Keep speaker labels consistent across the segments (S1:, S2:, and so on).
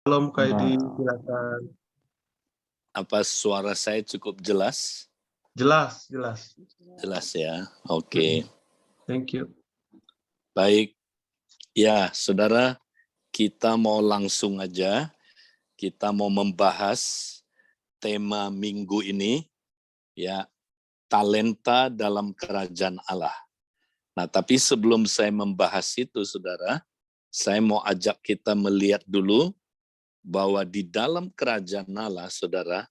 S1: Shalom Kak Edi,
S2: Nah,
S1: silakan.
S3: Apa suara saya cukup jelas?
S1: Jelas, jelas.
S3: Jelas ya. Oke.
S1: Thank you.
S3: Baik. Ya, Saudara, kita mau langsung aja. Kita mau membahas tema minggu ini, ya, talenta dalam kerajaan Allah. Nah, tapi sebelum saya membahas itu, Saudara, saya mau ajak kita melihat dulu bahwa di dalam kerajaan Allah, Saudara,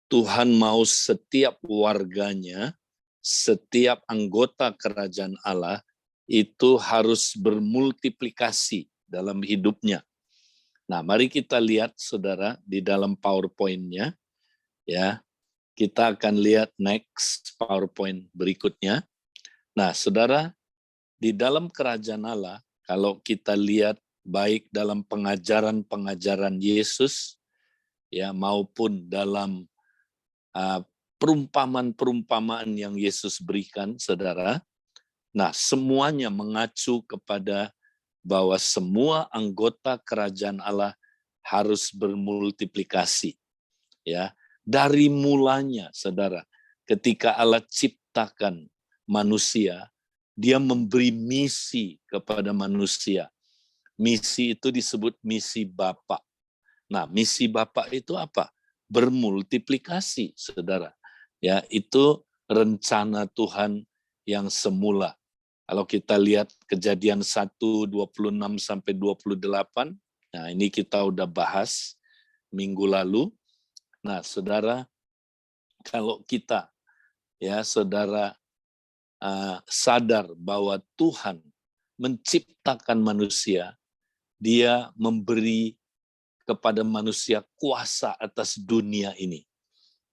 S3: Tuhan mau setiap warganya, setiap anggota kerajaan Allah itu harus bermultiplikasi dalam hidupnya. Nah, mari kita lihat Saudara di dalam PowerPoint-nya, ya. Kita akan lihat next PowerPoint berikutnya. Nah, Saudara, di dalam kerajaan Allah, kalau kita lihat baik dalam pengajaran-pengajaran Yesus, ya, maupun dalam perumpamaan-perumpamaan yang Yesus berikan, Saudara. Nah, semuanya mengacu kepada bahwa semua anggota kerajaan Allah harus bermultiplikasi. Ya, dari mulanya, Saudara, ketika Allah ciptakan manusia, Dia memberi misi kepada manusia. Misi itu disebut misi Bapa. Nah, misi Bapa itu apa? Bermultiplikasi, Saudara. Ya, itu rencana Tuhan yang semula. Kalau kita lihat Kejadian 1:26 sampai 28, nah ini kita udah bahas minggu lalu. Nah, Saudara, kalau kita, ya Saudara, sadar bahwa Tuhan menciptakan manusia, Dia memberi kepada manusia kuasa atas dunia ini.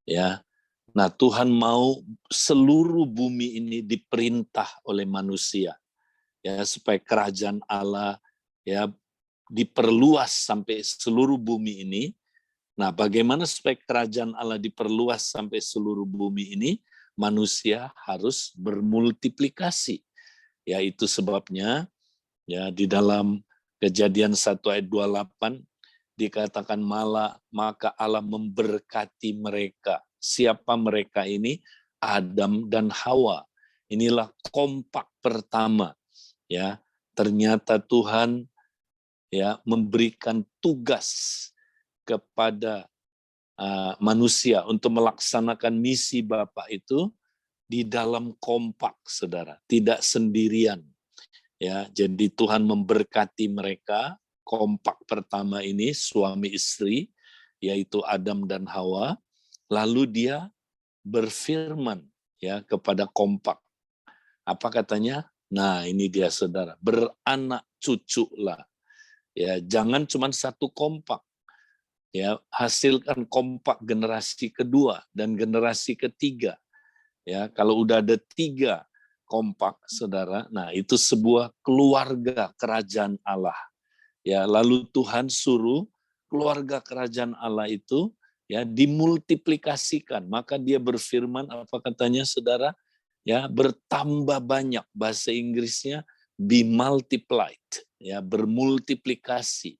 S3: Ya. Nah, Tuhan mau seluruh bumi ini diperintah oleh manusia. Ya, supaya kerajaan Allah ya diperluas sampai seluruh bumi ini. Nah, bagaimana supaya kerajaan Allah diperluas sampai seluruh bumi ini? Manusia harus bermultiplikasi. Ya, itu sebabnya ya di dalam Kejadian 1 ayat 28 dikatakan maka Allah memberkati mereka. Siapa mereka ini? Adam dan Hawa. Inilah kompak pertama. Ya, ternyata Tuhan ya memberikan tugas kepada manusia untuk melaksanakan misi Bapa itu di dalam kompak, Saudara, tidak sendirian. Ya, jadi Tuhan memberkati mereka. Kompak pertama ini suami istri, yaitu Adam dan Hawa. Lalu Dia berfirman ya kepada kompak. Apa katanya? Nah, ini dia Saudara, beranak cuculah. Ya, jangan cuma satu kompak. Ya, hasilkan kompak generasi kedua dan generasi ketiga. Ya, kalau udah ada 3 kompak, Saudara, nah itu sebuah keluarga kerajaan Allah. Ya, lalu Tuhan suruh keluarga kerajaan Allah itu ya dimultiplikasikan. Maka Dia berfirman apa katanya, Saudara? Ya, bertambah banyak, bahasa Inggrisnya be multiplied, ya, bermultiplikasi.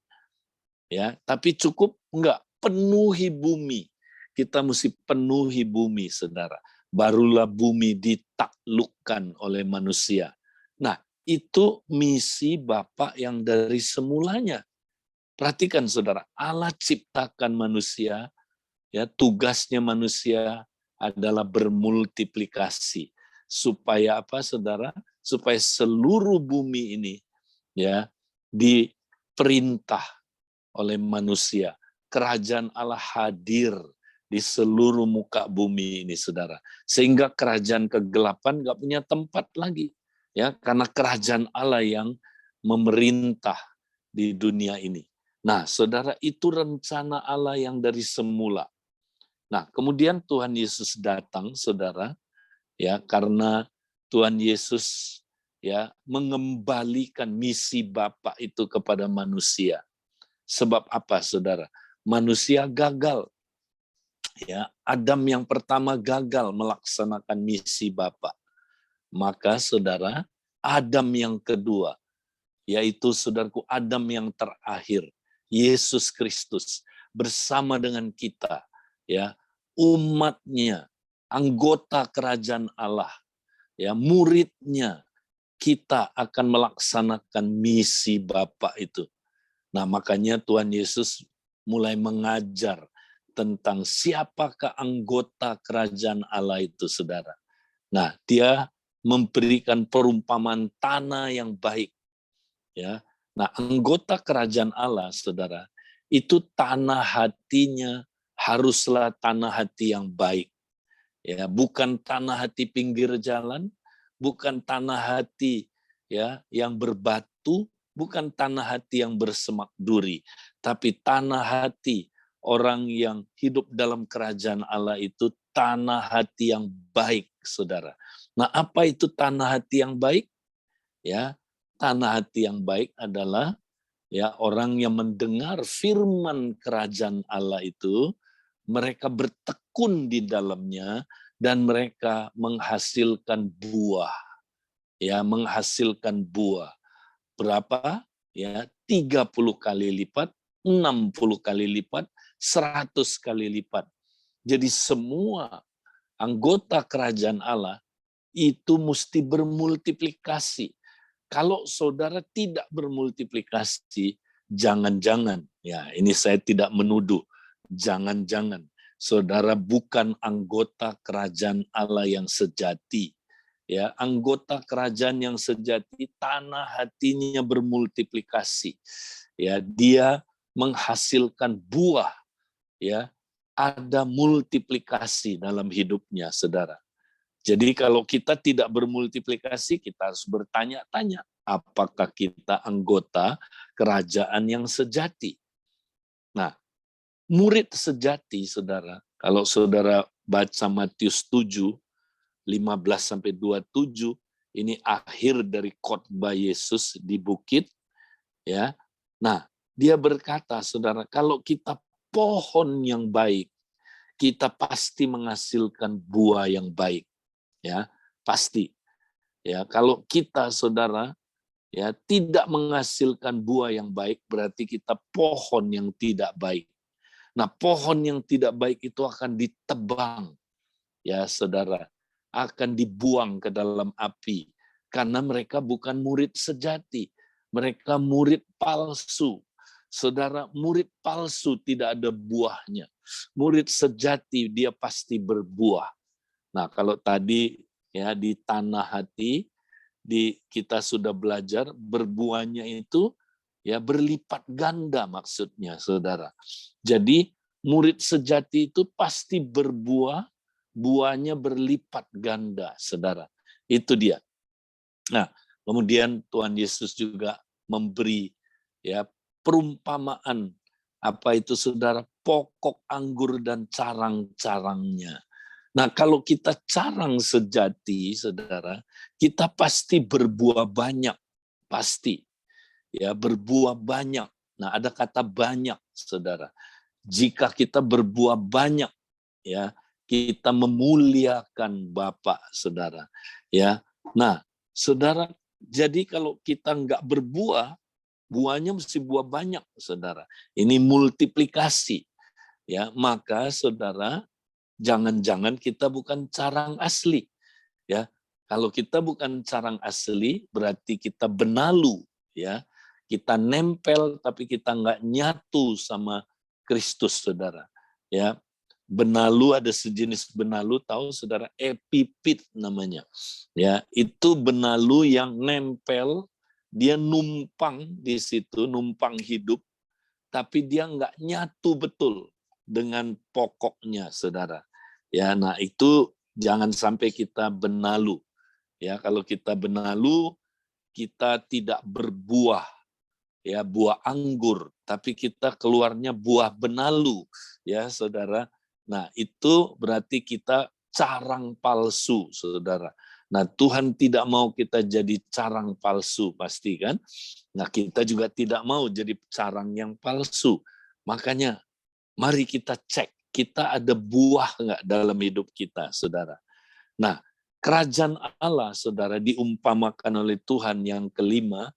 S3: Ya, tapi cukup enggak? Penuhi bumi. Kita mesti penuhi bumi, Saudara. Barulah bumi ditaklukkan oleh manusia. Nah, itu misi Bapa yang dari semulanya. Perhatikan Saudara, Allah ciptakan manusia, ya tugasnya manusia adalah bermultiplikasi. Supaya apa Saudara? Supaya seluruh bumi ini ya diperintah oleh manusia. Kerajaan Allah hadir di seluruh muka bumi ini, Saudara. Sehingga kerajaan kegelapan nggak punya tempat lagi. Ya, karena kerajaan Allah yang memerintah di dunia ini. Nah, Saudara, itu rencana Allah yang dari semula. Nah, kemudian Tuhan Yesus datang, Saudara, ya, karena Tuhan Yesus ya mengembalikan misi Bapa itu kepada manusia. Sebab apa, Saudara? Manusia gagal. Ya, Adam yang pertama gagal melaksanakan misi Bapa. Maka Saudara, Adam yang kedua, yaitu saudaraku Adam yang terakhir, Yesus Kristus bersama dengan kita, ya, umatnya, anggota kerajaan Allah, ya, muridnya, kita akan melaksanakan misi Bapa itu. Nah, makanya Tuhan Yesus mulai mengajar tentang siapakah anggota kerajaan Allah itu, saudara. Nah, dia memberikan perumpamaan tanah yang baik, ya. Nah, anggota kerajaan Allah, saudara, itu tanah hatinya haruslah tanah hati yang baik, ya, bukan tanah hati pinggir jalan, bukan tanah hati, ya, yang berbatu, bukan tanah hati yang bersemak duri, tapi tanah hati orang yang hidup dalam kerajaan Allah itu tanah hati yang baik, saudara. Nah, apa itu tanah hati yang baik? Ya, tanah hati yang baik adalah, ya, orang yang mendengar firman kerajaan Allah itu, mereka bertekun di dalamnya dan mereka menghasilkan buah. Ya, menghasilkan buah. Berapa? Ya, 30 kali lipat, 60 kali lipat, 100 kali lipat. Jadi semua anggota kerajaan Allah itu mesti bermultiplikasi. Kalau saudara tidak bermultiplikasi, jangan-jangan, ya, ini saya tidak menuduh, jangan-jangan saudara bukan anggota kerajaan Allah yang sejati. Ya, anggota kerajaan yang sejati, tanah hatinya bermultiplikasi. Ya, dia menghasilkan buah, ya, ada multiplikasi dalam hidupnya, saudara. Jadi kalau kita tidak bermultiplikasi, kita harus bertanya-tanya, apakah kita anggota kerajaan yang sejati? Nah, murid sejati, saudara, kalau saudara baca Matius 7, 15-27, ini akhir dari khotbah Yesus di bukit, ya. Nah, dia berkata, saudara, kalau kita pohon yang baik, kita pasti menghasilkan buah yang baik. Ya, pasti. Ya, kalau kita, saudara, ya, tidak menghasilkan buah yang baik, berarti kita pohon yang tidak baik. Nah, pohon yang tidak baik itu akan ditebang, ya, saudara, akan dibuang ke dalam api karena mereka bukan murid sejati, mereka murid palsu. Saudara, murid palsu tidak ada buahnya. Murid sejati dia pasti berbuah. Nah, kalau tadi, ya, di tanah hati kita sudah belajar berbuahnya itu, ya, berlipat ganda maksudnya, saudara. Jadi murid sejati itu pasti berbuah, buahnya berlipat ganda, saudara. Itu dia. Nah, kemudian Tuhan Yesus juga memberi, ya, perumpamaan apa itu, saudara, pokok anggur dan carang-carangnya. Nah, kalau kita carang sejati, saudara, kita pasti berbuah banyak, pasti, ya, berbuah banyak. Nah, ada kata banyak, saudara. Jika kita berbuah banyak, ya, kita memuliakan Bapa, saudara. Ya, nah, saudara, jadi kalau kita nggak berbuah, buahnya mesti buah banyak, saudara. Ini multiplikasi, ya. Maka, saudara, jangan-jangan kita bukan carang asli, ya. Kalau kita bukan carang asli, berarti kita benalu, ya. Kita nempel tapi kita nggak nyatu sama Kristus, saudara. Ya, benalu ada sejenis benalu, tahu saudara, epipit namanya. Ya, itu benalu yang nempel, dia numpang di situ, numpang hidup, tapi dia nggak nyatu betul dengan pokoknya, saudara. Ya, nah itu jangan sampai kita benalu. Ya, kalau kita benalu, kita tidak berbuah, ya, buah anggur, tapi kita keluarnya buah benalu, ya, saudara. Nah, itu berarti kita carang palsu, saudara. Nah, Tuhan tidak mau kita jadi carang palsu, pasti kan? Nah, kita juga tidak mau jadi carang yang palsu. Makanya, mari kita cek, kita ada buah nggak dalam hidup kita, saudara. Nah, kerajaan Allah, saudara, diumpamakan oleh Tuhan yang kelima,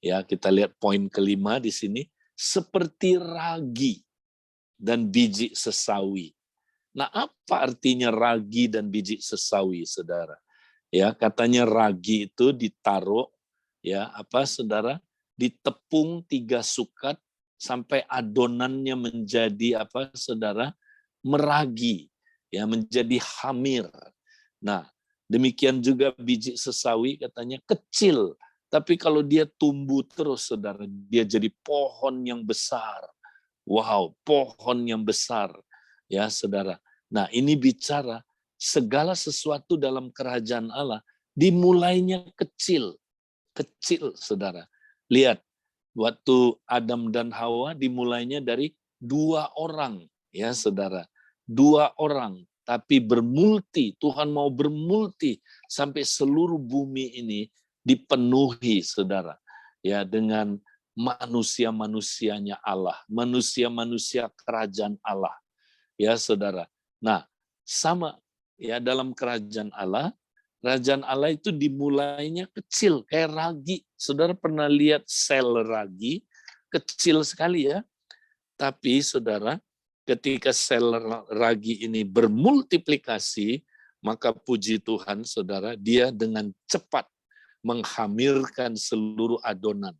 S3: ya, kita lihat poin kelima di sini, seperti ragi dan biji sesawi. Nah, apa artinya ragi dan biji sesawi, saudara? Ya, katanya ragi itu ditaruh, ya, saudara? Ditepung 3 sukat sampai adonannya menjadi saudara? Meragi, ya, menjadi hamir. Nah, demikian juga biji sesawi katanya kecil, tapi kalau dia tumbuh terus, saudara, dia jadi pohon yang besar. Wow, pohon yang besar, ya, saudara. Nah, ini bicara segala sesuatu dalam kerajaan Allah dimulainya kecil, kecil, saudara. Lihat, waktu Adam dan Hawa dimulainya dari 2 orang, ya, saudara. 2 orang, tapi bermulti. Tuhan mau bermulti sampai seluruh bumi ini dipenuhi, saudara, ya, dengan manusia-manusianya Allah, manusia-manusia kerajaan Allah, ya, saudara. Nah, sama, ya, dalam kerajaan Allah itu dimulainya kecil, kayak ragi. Saudara pernah lihat sel ragi? Kecil sekali, ya. Tapi saudara, ketika sel ragi ini bermultiplikasi, maka puji Tuhan, saudara, dia dengan cepat menghamirkan seluruh adonan.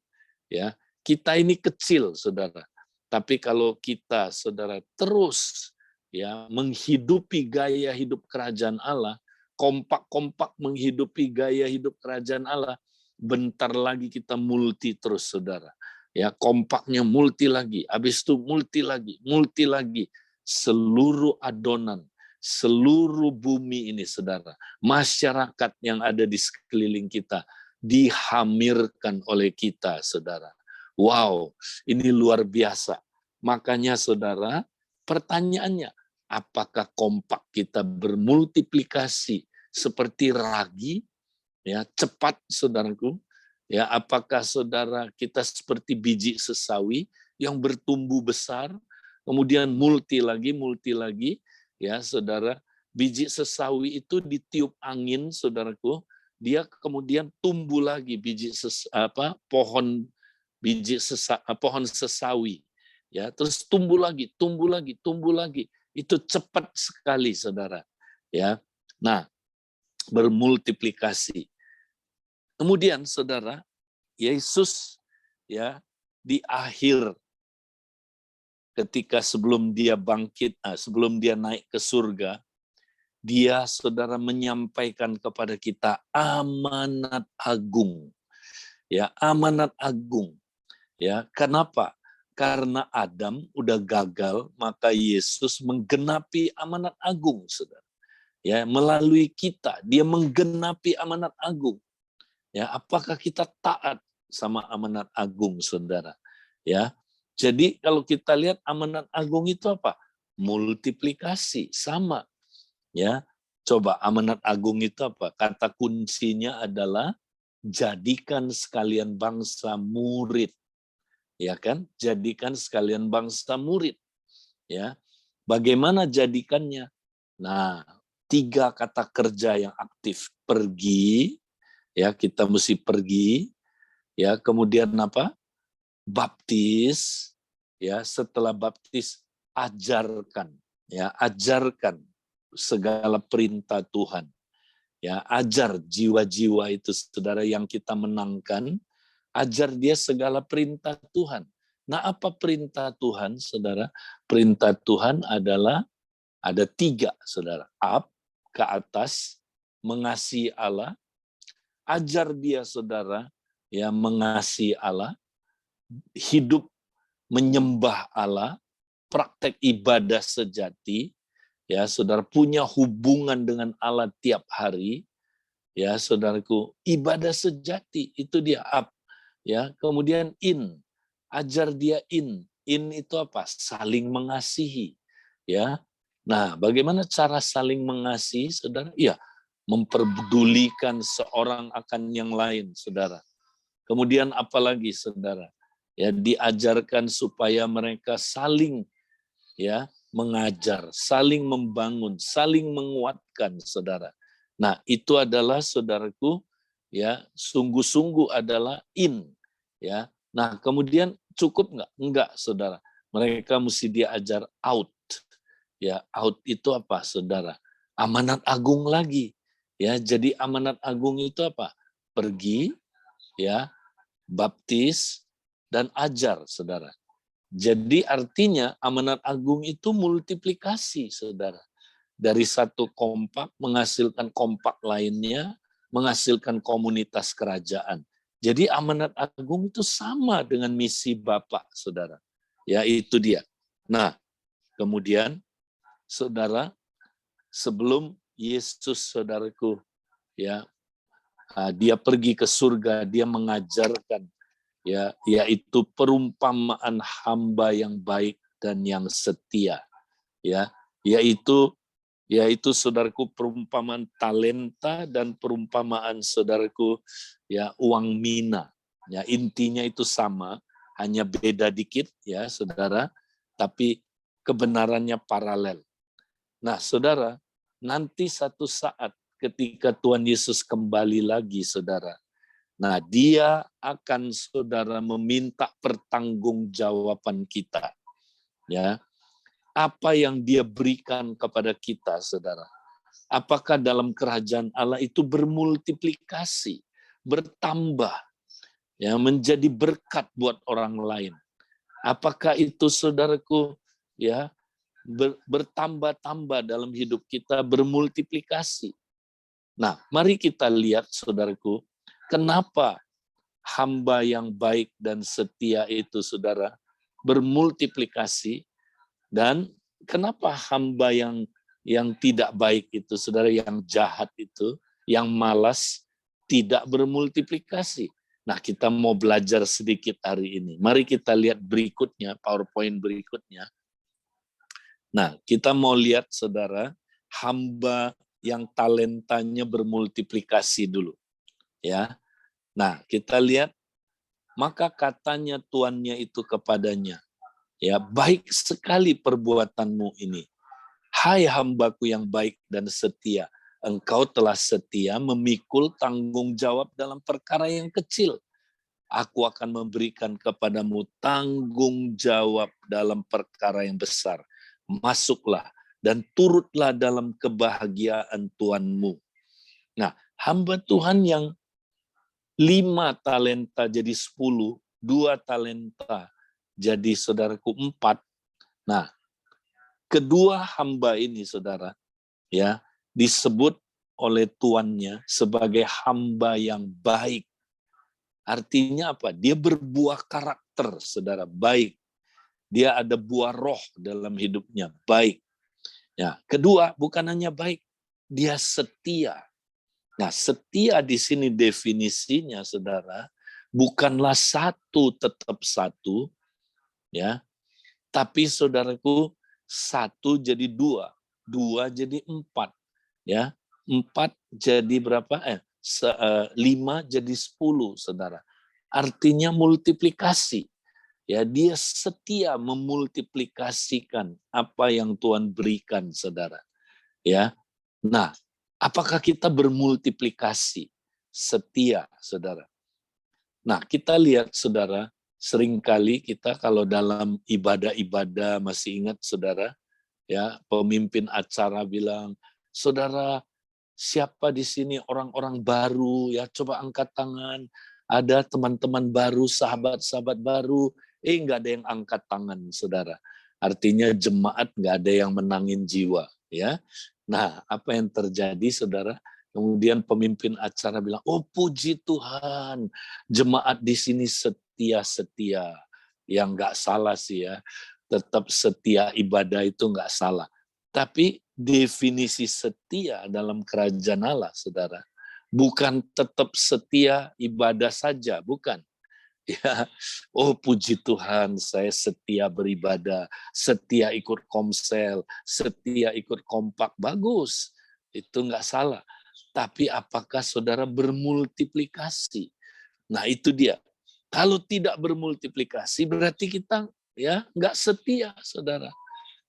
S3: Ya, kita ini kecil, saudara. Tapi kalau kita, saudara, terus, ya, menghidupi gaya hidup kerajaan Allah, kompak-kompak menghidupi gaya hidup kerajaan Allah, bentar lagi kita multi terus, saudara. Ya, kompaknya multi lagi, habis itu multi lagi, seluruh adonan, seluruh bumi ini, saudara, masyarakat yang ada di sekeliling kita dihamirkan oleh kita, saudara. Wow, ini luar biasa. Makanya, saudara, pertanyaannya, apakah kompak kita bermultiplikasi seperti ragi, ya, cepat, saudaraku? Ya, apakah saudara kita seperti biji sesawi yang bertumbuh besar, kemudian multi lagi, ya, saudara. Biji sesawi itu ditiup angin, saudaraku, dia kemudian tumbuh lagi pohon sesawi, ya, terus tumbuh lagi. Itu cepat sekali, saudara, ya. Nah, bermultiplikasi. Kemudian, saudara, Yesus, ya, di akhir ketika sebelum dia bangkit, sebelum dia naik ke surga, dia, saudara, menyampaikan kepada kita amanat agung. Ya, amanat agung. Ya, kenapa? Karena Adam udah gagal, maka Yesus menggenapi amanat agung, saudara. Ya, melalui kita, dia menggenapi amanat agung. Ya, apakah kita taat sama amanat agung, saudara? Ya, jadi kalau kita lihat amanat agung itu apa? Multiplikasi, sama. Ya, coba amanat agung itu apa? Kata kuncinya adalah jadikan sekalian bangsa murid. Ya kan? Jadikan sekalian bangsa murid. Ya. Bagaimana jadikannya? Nah, 3 kata kerja yang aktif. Pergi, ya, kita mesti pergi, ya, kemudian apa? Baptis, ya, setelah baptis ajarkan, ya, ajarkan segala perintah Tuhan. Ya, ajar jiwa-jiwa itu, saudara, yang kita menangkan, ajar dia segala perintah Tuhan. Nah, apa perintah Tuhan, saudara? Perintah Tuhan adalah ada 3, saudara. Up, ke atas, mengasihi Allah, ajar dia, saudara, ya, mengasihi Allah, hidup menyembah Allah, praktek ibadah sejati, ya, saudara, punya hubungan dengan Allah tiap hari, ya, saudaraku, ibadah sejati, itu dia up, ya. Kemudian in, ajar dia in itu apa? Saling mengasihi, ya. Nah, bagaimana cara saling mengasihi, saudara? Ya, memperdulikan seorang akan yang lain, saudara. Kemudian apalagi, saudara? Ya, diajarkan supaya mereka saling, ya, mengajar, saling membangun, saling menguatkan, saudara. Nah, itu adalah, saudaraku, ya, sungguh-sungguh adalah in, ya. Nah, kemudian cukup nggak? Enggak, saudara. Mereka mesti diajar out. Ya, out itu apa, saudara? Amanat agung lagi. Ya, jadi amanat agung itu apa? Pergi, ya, baptis, dan ajar, saudara. Jadi artinya amanat agung itu multiplikasi, saudara. Dari satu kompak menghasilkan kompak lainnya, menghasilkan komunitas kerajaan. Jadi amanat agung itu sama dengan misi Bapak, saudara. Ya, itu dia. Nah, kemudian, saudara, sebelum Yesus, saudaraku, ya, dia pergi ke surga, dia mengajarkan, ya, yaitu perumpamaan hamba yang baik dan yang setia, ya, yaitu saudaraku perumpamaan talenta dan perumpamaan saudaraku ya uang mina. Ya, intinya itu sama, hanya beda dikit ya saudara, tapi kebenarannya paralel. Nah, saudara, nanti satu saat ketika Tuhan Yesus kembali lagi, saudara, nah dia akan saudara meminta pertanggungjawaban kita. Ya, apa yang dia berikan kepada kita, saudara. Apakah dalam kerajaan Allah itu bermultiplikasi, bertambah, ya, menjadi berkat buat orang lain. Apakah itu, saudaraku, ya, bertambah-tambah dalam hidup kita, bermultiplikasi. Nah, mari kita lihat, saudaraku, kenapa hamba yang baik dan setia itu, saudara, bermultiplikasi. Dan kenapa hamba yang tidak baik itu, saudara, yang jahat itu, yang malas, tidak bermultiplikasi? Nah, kita mau belajar sedikit hari ini. Mari kita lihat berikutnya, PowerPoint berikutnya. Nah, kita mau lihat, saudara, hamba yang talentanya bermultiplikasi dulu. Ya. Nah, kita lihat, maka katanya tuannya itu kepadanya, ya, baik sekali perbuatanmu ini. Hai hambaku yang baik dan setia, engkau telah setia memikul tanggung jawab dalam perkara yang kecil. Aku akan memberikan kepadamu tanggung jawab dalam perkara yang besar. Masuklah dan turutlah dalam kebahagiaan Tuhanmu. Nah, hamba Tuhan yang 5 talenta jadi 10, 2 talenta jadi saudaraku 4. Nah, kedua hamba ini, saudara, ya, disebut oleh tuannya sebagai hamba yang baik. Artinya apa? Dia berbuah karakter, saudara, baik. Dia ada buah roh dalam hidupnya, baik. Ya, kedua, bukan hanya baik, dia setia. Nah, setia di sini definisinya, saudara, bukanlah satu tetap satu, ya, tapi saudaraku, 1 jadi 2, 2 jadi 4, ya, 4 jadi berapa? 5 jadi 10, saudara. Artinya multiplikasi. Ya, dia setia memultiplikasikan apa yang Tuhan berikan, saudara. Ya, nah, apakah kita bermultiplikasi? Setia, saudara. Nah, kita lihat, saudara, seringkali kita kalau dalam ibadah-ibadah, masih ingat, saudara, ya, pemimpin acara bilang, saudara, siapa di sini orang-orang baru, ya, coba angkat tangan. Ada teman-teman baru, sahabat-sahabat baru, nggak ada yang angkat tangan, saudara. Artinya jemaat nggak ada yang menangin jiwa, ya. Nah, apa yang terjadi, saudara? Kemudian pemimpin acara bilang, oh puji Tuhan, jemaat di sini setia-setia. Yang nggak salah sih ya, tetap setia ibadah itu nggak salah. Tapi definisi setia dalam kerajaan Allah, saudara, bukan tetap setia ibadah saja, bukan. Ya, oh puji Tuhan, saya setia beribadah, setia ikut komsel, setia ikut kompak, bagus, itu nggak salah. Tapi apakah saudara bermultiplikasi? Nah itu dia. Kalau tidak bermultiplikasi berarti kita ya nggak setia, saudara.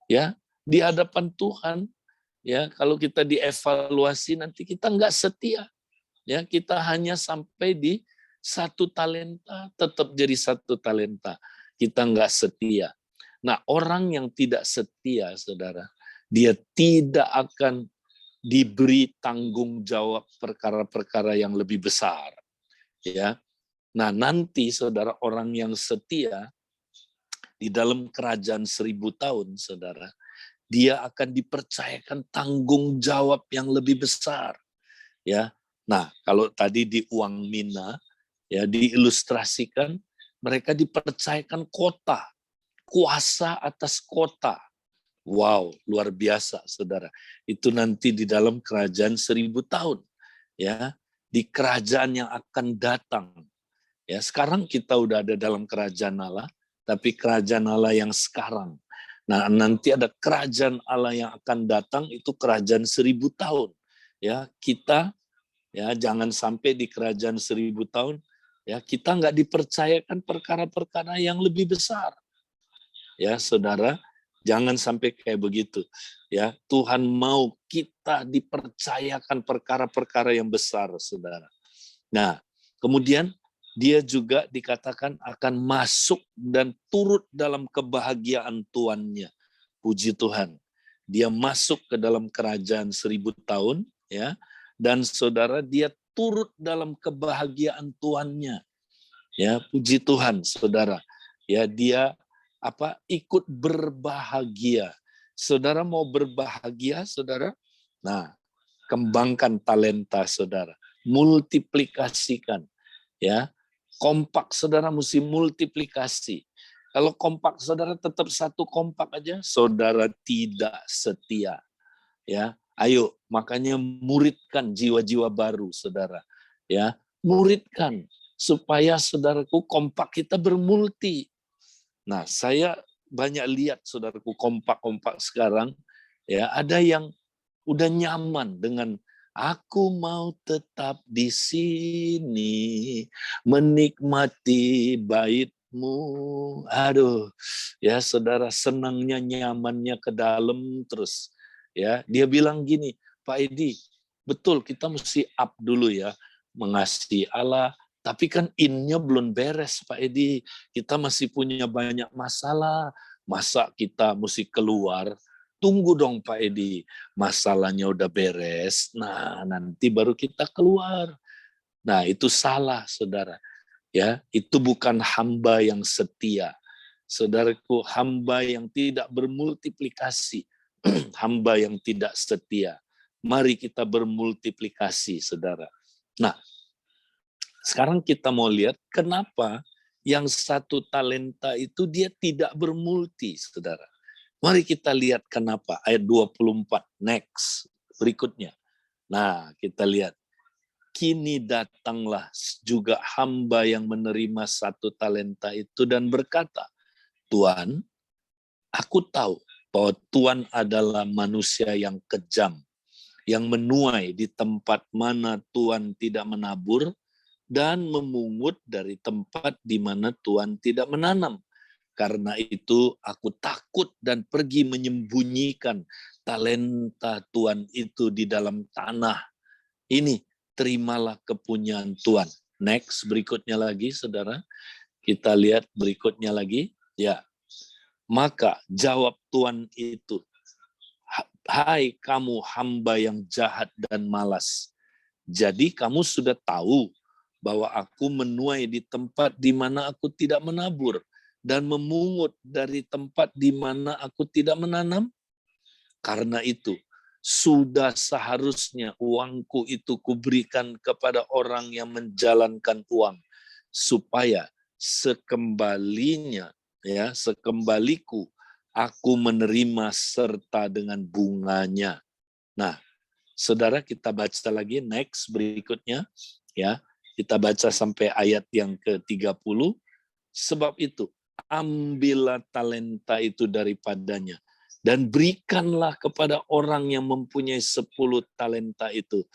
S3: Ya, di hadapan Tuhan, ya kalau kita dievaluasi nanti kita nggak setia. Ya, kita hanya sampai di 1 talenta, tetap jadi 1 talenta. kita nggak setia. Nah, orang yang tidak setia, saudara, dia tidak akan diberi tanggung jawab perkara-perkara yang lebih besar. Ya, nah nanti saudara, orang yang setia di dalam kerajaan 1000 tahun, saudara, dia akan dipercayakan tanggung jawab yang lebih besar. Ya, nah kalau tadi di uang mina, ya diilustrasikan mereka dipercayakan kota, kuasa atas kota. Wow, luar biasa, saudara. Itu nanti di dalam kerajaan 1000 tahun, ya, di kerajaan yang akan datang. Ya, sekarang kita udah ada dalam kerajaan Allah, tapi kerajaan Allah yang sekarang. Nah, nanti ada kerajaan Allah yang akan datang, itu kerajaan 1000 tahun. Ya, kita ya jangan sampai di kerajaan 1000 tahun ya kita nggak dipercayakan perkara-perkara yang lebih besar. Ya, saudara, jangan sampai kayak begitu. Ya, Tuhan mau kita dipercayakan perkara-perkara yang besar, saudara. Nah, kemudian dia juga dikatakan akan masuk dan turut dalam kebahagiaan tuannya. Puji Tuhan. Dia masuk ke dalam kerajaan 1000 tahun, ya, dan saudara dia turut dalam kebahagiaan tuannya. Ya, puji Tuhan, saudara. Ya, dia ikut berbahagia. Saudara mau berbahagia, saudara? Nah, kembangkan talenta saudara, multiplikasikan, ya. Kompak saudara mesti multiplikasi. Kalau kompak saudara tetap satu kompak aja, saudara tidak setia. Ya, ayo makanya muridkan jiwa-jiwa baru saudara. Ya, muridkan supaya saudaraku kompak kita bermulti. Nah, saya banyak lihat saudaraku kompak-kompak sekarang, ya ada yang udah nyaman dengan aku mau tetap di sini menikmati bait-Mu. Aduh, ya saudara senangnya nyamannya ke dalam terus. Ya, dia bilang gini, Pak Edi, betul kita mesti up dulu ya, mengasihi Allah. Tapi kan in-nya belum beres, Pak Edi. Kita masih punya banyak masalah. Masa kita mesti keluar? Tunggu dong Pak Edi, masalahnya udah beres. Nah, nanti baru kita keluar. Nah, itu salah, saudara. Ya, itu bukan hamba yang setia. Saudaraku, hamba yang tidak bermultiplikasi, hamba yang tidak setia. Mari kita bermultiplikasi, saudara. Nah, sekarang kita mau lihat kenapa yang 1 talenta itu dia tidak bermulti, saudara. Mari kita lihat kenapa. Ayat 24, next, berikutnya. Nah, kita lihat. Kini datanglah juga hamba yang menerima 1 talenta itu dan berkata, Tuan, aku tahu bahwa Tuan adalah manusia yang kejam, yang menuai di tempat mana Tuan tidak menabur, dan memungut dari tempat di mana Tuhan tidak menanam. Karena itu aku takut dan pergi menyembunyikan talenta Tuhan itu di dalam tanah. Ini terimalah kepunyaan Tuhan. Next, berikutnya lagi saudara. Kita lihat berikutnya lagi. Ya. Maka jawab Tuhan itu, hai kamu hamba yang jahat dan malas. Jadi kamu sudah tahu bahwa aku menuai di tempat di mana aku tidak menabur dan memungut dari tempat di mana aku tidak menanam. Karena itu, sudah seharusnya uangku itu kuberikan kepada orang yang menjalankan uang, supaya sekembalinya, ya, sekembaliku aku menerima serta dengan bunganya. Nah, saudara kita baca lagi next berikutnya, ya. Kita baca sampai ayat yang ke-30. Sebab itu, ambillah talenta itu daripadanya dan berikanlah kepada orang yang mempunyai 10 talenta itu.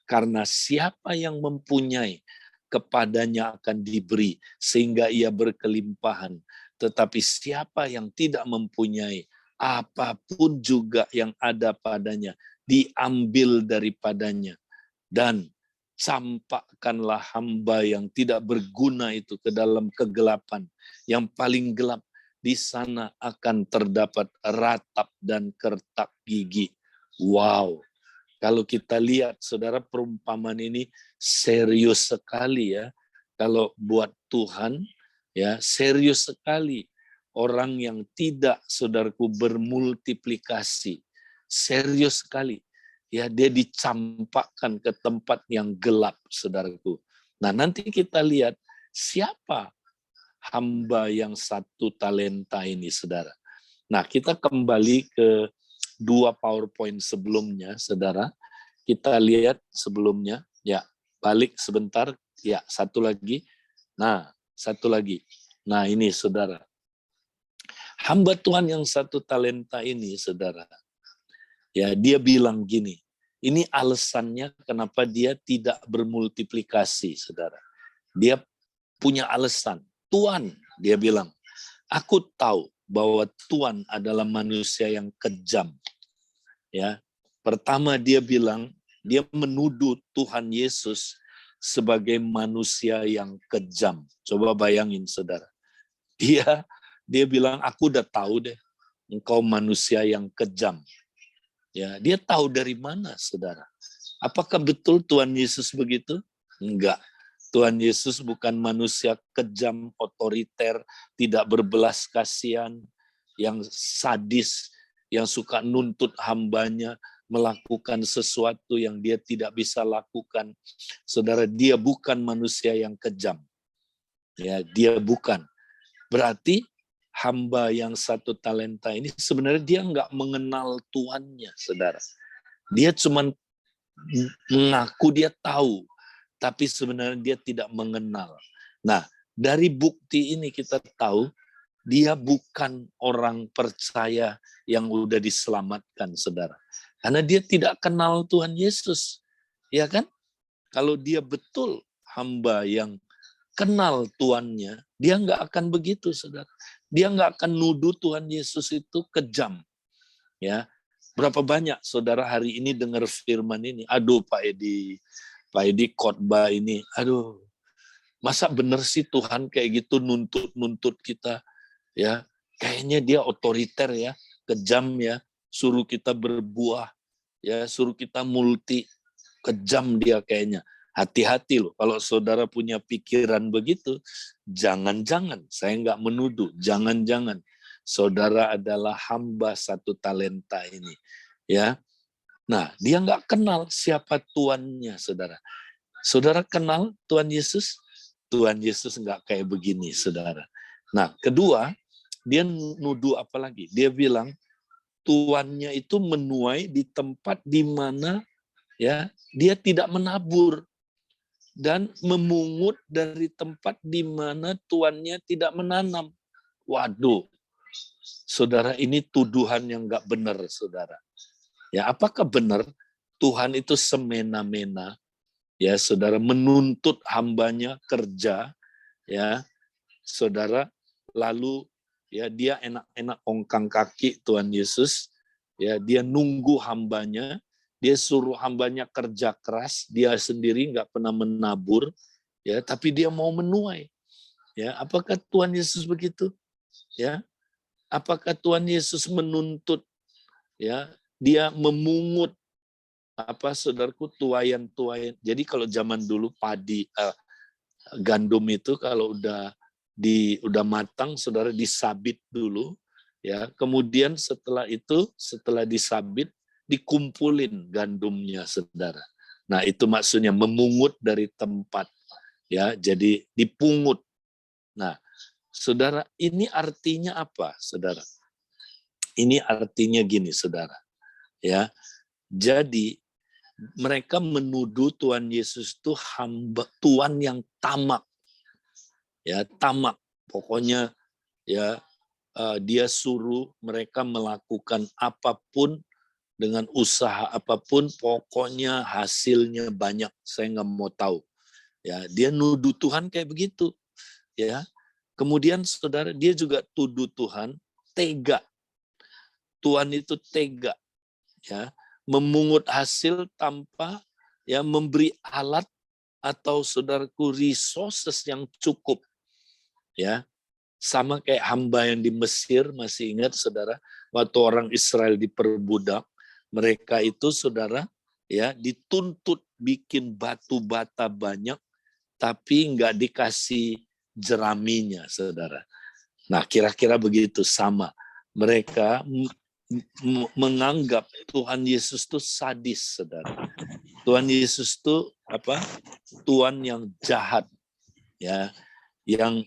S3: Karena siapa yang mempunyai, kepadanya akan diberi, sehingga ia berkelimpahan. Tetapi siapa yang tidak mempunyai, apapun juga yang ada padanya, diambil daripadanya. Dan campakkanlah hamba yang tidak berguna itu ke dalam kegelapan, yang paling gelap. Di sana akan terdapat ratap dan kertak gigi. Wow. Kalau kita lihat, saudara, perumpamaan ini serius sekali ya. Kalau buat Tuhan, ya serius sekali. Orang yang tidak, saudaraku, bermultiplikasi. Serius sekali. Ya, dia dicampakkan ke tempat yang gelap, saudaraku. Nah, nanti kita lihat siapa hamba yang 1 talenta ini, saudara. Nah, kita kembali ke 2 PowerPoint sebelumnya, saudara. Kita lihat sebelumnya, ya, balik sebentar, ya, satu lagi. Nah, satu lagi. Nah, ini, saudara. Hamba Tuhan yang 1 talenta ini, saudara. Ya, dia bilang gini, ini alasannya kenapa dia tidak bermultiplikasi, saudara. Dia punya alasan. Tuhan, dia bilang, aku tahu bahwa Tuhan adalah manusia yang kejam. Ya, pertama dia bilang, dia menuduh Tuhan Yesus sebagai manusia yang kejam. Coba bayangin, saudara. Dia bilang, aku udah tahu deh, engkau manusia yang kejam. Ya, dia tahu dari mana, saudara? Apakah betul Tuhan Yesus begitu? Enggak. Tuhan Yesus bukan manusia kejam, otoriter, tidak berbelas kasihan, yang sadis, yang suka nuntut hambanya melakukan sesuatu yang dia tidak bisa lakukan. Saudara, dia bukan manusia yang kejam. Ya, dia bukan. Berarti hamba yang 1 talenta ini sebenarnya dia nggak mengenal Tuhannya, saudara. Dia cuma mengaku dia tahu, tapi sebenarnya dia tidak mengenal. Nah, dari bukti ini kita tahu dia bukan orang percaya yang udah diselamatkan, saudara. Karena dia tidak kenal Tuhan Yesus. Ya kan? Kalau dia betul hamba yang kenal Tuannya, dia nggak akan begitu, saudara. Dia nggak akan nuduh Tuhan Yesus itu kejam. Ya, berapa banyak saudara hari ini dengar firman ini? Aduh, Pak Edi khotbah ini, aduh, masa bener sih Tuhan kayak gitu nuntut kita, ya? Kayaknya dia otoriter ya, kejam ya, suruh kita berbuah, ya, suruh kita kejam dia kayaknya. Hati-hati loh, kalau saudara punya pikiran begitu, jangan-jangan, saya nggak menuduh, jangan-jangan saudara adalah hamba 1 talenta ini, ya. Nah, dia nggak kenal siapa tuannya, saudara. Saudara kenal Tuhan Yesus? Tuhan Yesus nggak kayak begini, saudara. Nah, kedua, dia nuduh apa lagi? Dia bilang tuannya itu menuai di tempat di mana ya dia tidak menabur dan memungut dari tempat di mana tuannya tidak menanam. Waduh, saudara, ini tuduhan yang nggak benar, saudara. Ya, apakah benar Tuhan itu semena-mena, ya, saudara, menuntut hambanya kerja, ya, saudara, lalu ya dia enak-enak ongkang kaki Tuhan Yesus, ya, dia nunggu hambanya, dia suruh hambanya kerja keras, dia sendiri nggak pernah menabur, ya, tapi dia mau menuai. Ya, apakah Tuhan Yesus begitu? Ya, apakah Tuhan Yesus menuntut, ya, dia memungut apa, saudaraku, tuayan-tuayan. Jadi kalau zaman dulu gandum itu kalau udah matang, saudara, disabit dulu, ya. Kemudian setelah disabit, dikumpulin gandumnya, saudara. Nah, itu maksudnya memungut dari tempat, ya. Jadi dipungut. Nah, saudara, ini artinya apa, saudara? Ini artinya gini, saudara. Ya. Jadi mereka menuduh Tuhan Yesus itu hamba Tuhan yang tamak. Ya, tamak. Pokoknya ya dia suruh mereka melakukan apapun dengan usaha apapun, pokoknya hasilnya banyak. Saya nggak mau tahu. Ya, dia nuduh Tuhan kayak begitu. Ya. Kemudian saudara, dia juga tuduh Tuhan tega. Tuhan itu tega, ya, memungut hasil tanpa ya memberi alat atau saudaraku resources yang cukup, ya. Sama kayak hamba yang di Mesir, masih ingat saudara, waktu orang Israel diperbudak, mereka itu saudara ya dituntut bikin batu bata banyak, tapi nggak dikasih jeraminya saudara. Nah kira-kira begitu sama. Mereka menganggap Tuhan Yesus itu sadis saudara. Tuhan Yesus itu apa? Tuhan yang jahat, ya, yang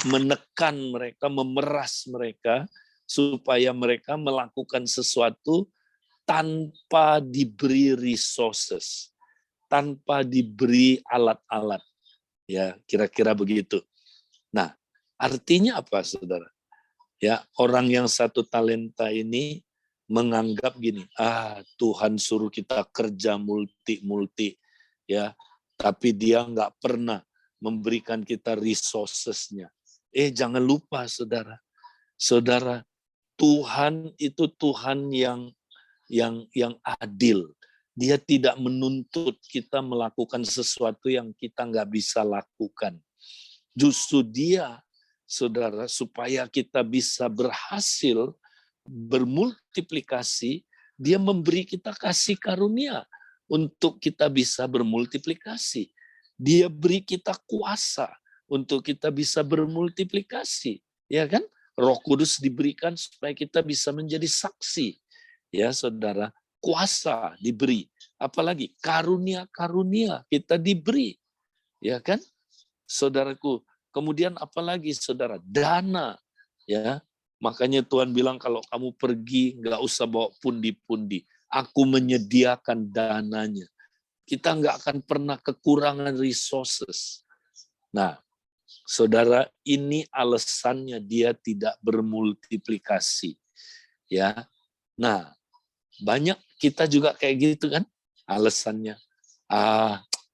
S3: menekan mereka, memeras mereka supaya mereka melakukan sesuatu tanpa diberi resources, tanpa diberi alat-alat. Ya, kira-kira begitu. Nah, artinya apa, saudara? Ya, orang yang 1 talenta ini menganggap gini, Tuhan suruh kita kerja multi-multi, ya, tapi dia nggak pernah memberikan kita resources-nya. Jangan lupa, saudara. Saudara, Tuhan itu Tuhan yang adil. Dia tidak menuntut kita melakukan sesuatu yang kita nggak bisa lakukan. Justru dia, saudara, supaya kita bisa berhasil bermultiplikasi, dia memberi kita kasih karunia untuk kita bisa bermultiplikasi. Dia beri kita kuasa untuk kita bisa bermultiplikasi, ya kan? Roh Kudus diberikan supaya kita bisa menjadi saksi, ya saudara. Kuasa diberi, apalagi karunia-karunia kita diberi, ya kan, saudaraku. Kemudian apalagi saudara, dana, ya. Makanya Tuhan bilang kalau kamu pergi nggak usah bawa pundi-pundi, aku menyediakan dananya. Kita nggak akan pernah kekurangan resources. Nah, saudara, ini alasannya dia tidak bermultiplikasi. Ya, nah banyak kita juga kayak gitu kan, alasannya.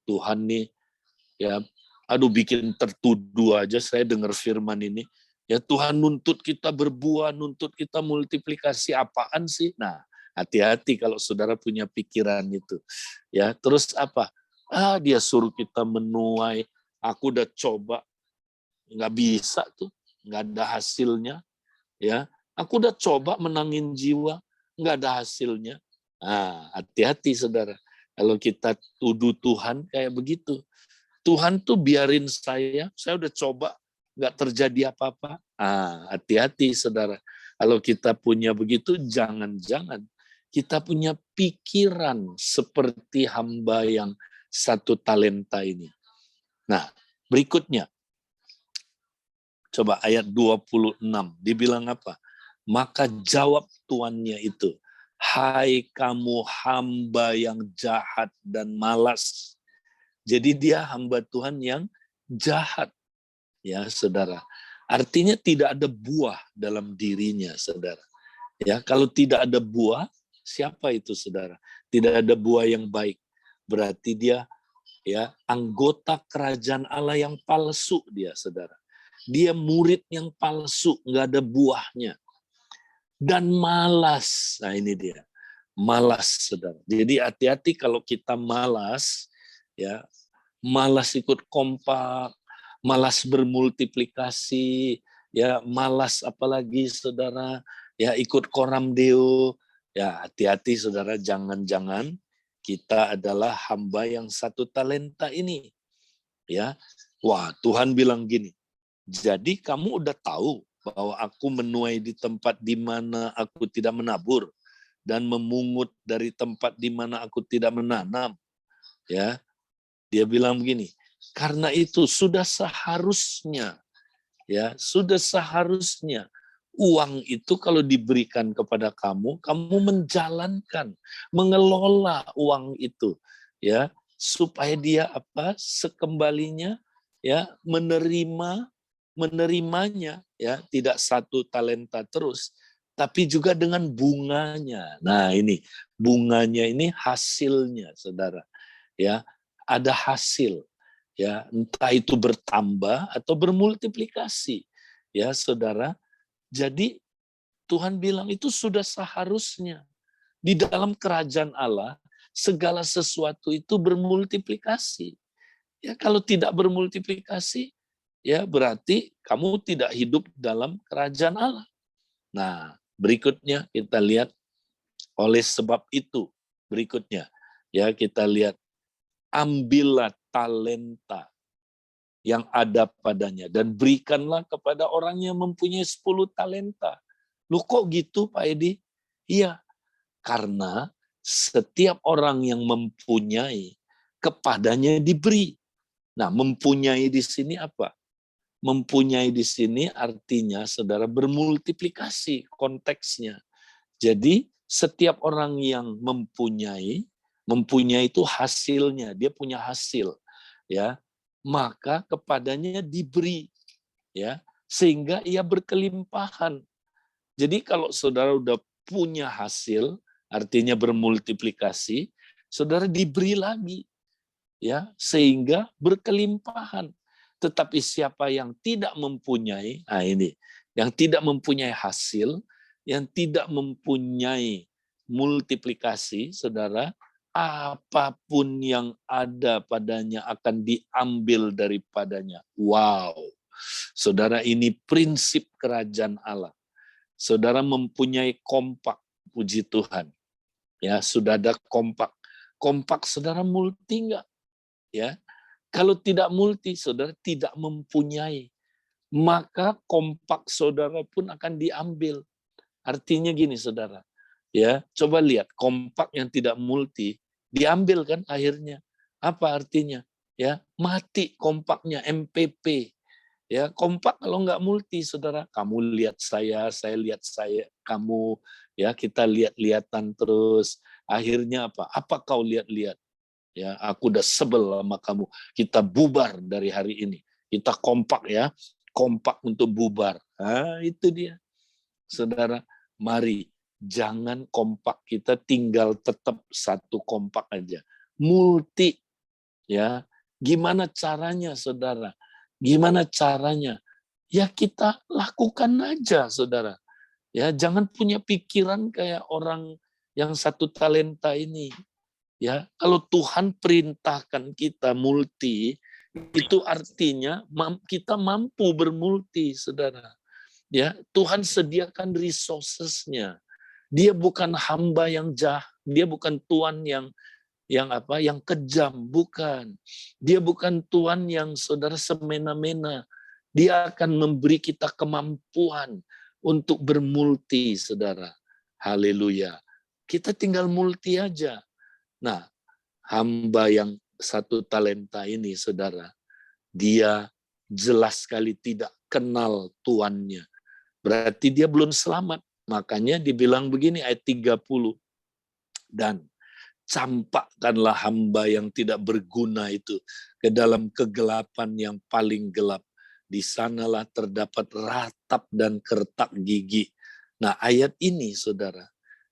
S3: Tuhan nih, ya, bikin tertuduh aja saya dengar firman ini. Ya Tuhan nuntut kita berbuah, nuntut kita multiplikasi, apaan sih? Nah, hati-hati kalau saudara punya pikiran itu. Ya, terus apa? Dia suruh kita menuai. Aku udah coba, nggak bisa tuh, nggak ada hasilnya. Ya, aku udah coba menangin jiwa, nggak ada hasilnya. Hati-hati saudara. Kalau kita tuduh Tuhan kayak begitu. Tuhan tuh biarin saya udah coba, nggak terjadi apa-apa. Hati-hati saudara. Kalau kita punya begitu, jangan-jangan kita punya pikiran seperti hamba yang 1 talenta ini. Nah, berikutnya. Coba ayat 26, dibilang apa? Maka jawab tuannya itu, hai kamu hamba yang jahat dan malas. Jadi dia hamba Tuhan yang jahat, ya saudara. Artinya tidak ada buah dalam dirinya, saudara. Ya, kalau tidak ada buah, siapa itu, saudara? Tidak ada buah yang baik. Berarti dia ya anggota kerajaan Allah yang palsu dia, saudara. Dia murid yang palsu, nggak ada buahnya. Dan malas. Nah ini dia. Malas, saudara. Jadi hati-hati kalau kita malas, ya, malas ikut kompak, malas bermultiplikasi, ya, malas apalagi saudara, ya ikut koram deo. Ya hati-hati saudara, jangan-jangan kita adalah hamba yang 1 talenta ini. Ya, wah Tuhan bilang gini, jadi kamu udah tahu bahwa aku menuai di tempat di mana aku tidak menabur dan memungut dari tempat di mana aku tidak menanam. Ya, dia bilang begini, karena itu sudah seharusnya, ya, sudah seharusnya uang itu kalau diberikan kepada kamu, kamu menjalankan, mengelola uang itu, ya, supaya dia apa? Sekembalinya, ya, menerimanya, ya, tidak 1 talenta terus, tapi juga dengan bunganya. Nah, ini bunganya ini hasilnya, saudara. Ya, ada hasil, ya, entah itu bertambah atau bermultiplikasi, ya, saudara. Jadi Tuhan bilang itu sudah seharusnya di dalam kerajaan Allah segala sesuatu itu bermultiplikasi. Ya, kalau tidak bermultiplikasi, ya berarti kamu tidak hidup dalam kerajaan Allah. Nah, berikutnya kita lihat, oleh sebab itu, berikutnya ya kita lihat, ambillah talenta yang ada padanya dan berikanlah kepada orang yang mempunyai 10 talenta. Loh kok gitu Pak Edi? Iya, karena setiap orang yang mempunyai, kepadanya diberi. Nah, mempunyai di sini apa? Mempunyai di sini artinya saudara bermultiplikasi konteksnya. Jadi setiap orang yang mempunyai itu hasilnya, dia punya hasil, ya. Maka kepadanya diberi, ya, sehingga ia berkelimpahan. Jadi kalau saudara udah punya hasil, artinya bermultiplikasi, saudara diberi lagi, ya, sehingga berkelimpahan. Tetapi siapa yang tidak mempunyai, nah ini, yang tidak mempunyai hasil, yang tidak mempunyai multiplikasi, saudara, apapun yang ada padanya akan diambil daripadanya. Wow, saudara, ini prinsip kerajaan Allah. Saudara mempunyai kompak, puji Tuhan. Ya, sudah ada kompak. Kompak saudara multi enggak? Ya, kalau tidak multi, saudara tidak mempunyai, maka kompak saudara pun akan diambil. Artinya gini saudara, ya coba lihat kompak yang tidak multi diambil kan akhirnya. Apa artinya? Ya mati kompaknya, MPP. Ya kompak kalau nggak multi saudara, kamu lihat saya lihat saya, kamu, ya kita lihat-lihatan terus. Akhirnya apa? Apa kau lihat-lihat? Ya, aku udah sebel sama kamu. Kita bubar dari hari ini. Kita kompak ya, kompak untuk bubar. Nah, itu dia. Saudara, mari jangan kompak kita tinggal tetap satu kompak aja. Multi, ya. Gimana caranya, saudara? Gimana caranya? Ya kita lakukan aja, saudara. Ya, jangan punya pikiran kayak orang yang 1 talenta ini. Ya, kalau Tuhan perintahkan kita multi, itu artinya kita mampu bermulti, saudara. Ya, Tuhan sediakan resources-nya. Dia bukan hamba yang jahat, dia bukan Tuhan yang kejam, bukan. Dia bukan Tuhan yang saudara semena-mena. Dia akan memberi kita kemampuan untuk bermulti, saudara. Haleluya. Kita tinggal multi aja. Nah, hamba yang 1 talenta ini, saudara, dia jelas sekali tidak kenal tuannya. Berarti dia belum selamat. Makanya dibilang begini ayat 30. Dan campakkanlah hamba yang tidak berguna itu ke dalam kegelapan yang paling gelap. Di sanalah terdapat ratap dan kertak gigi. Nah, ayat ini, saudara,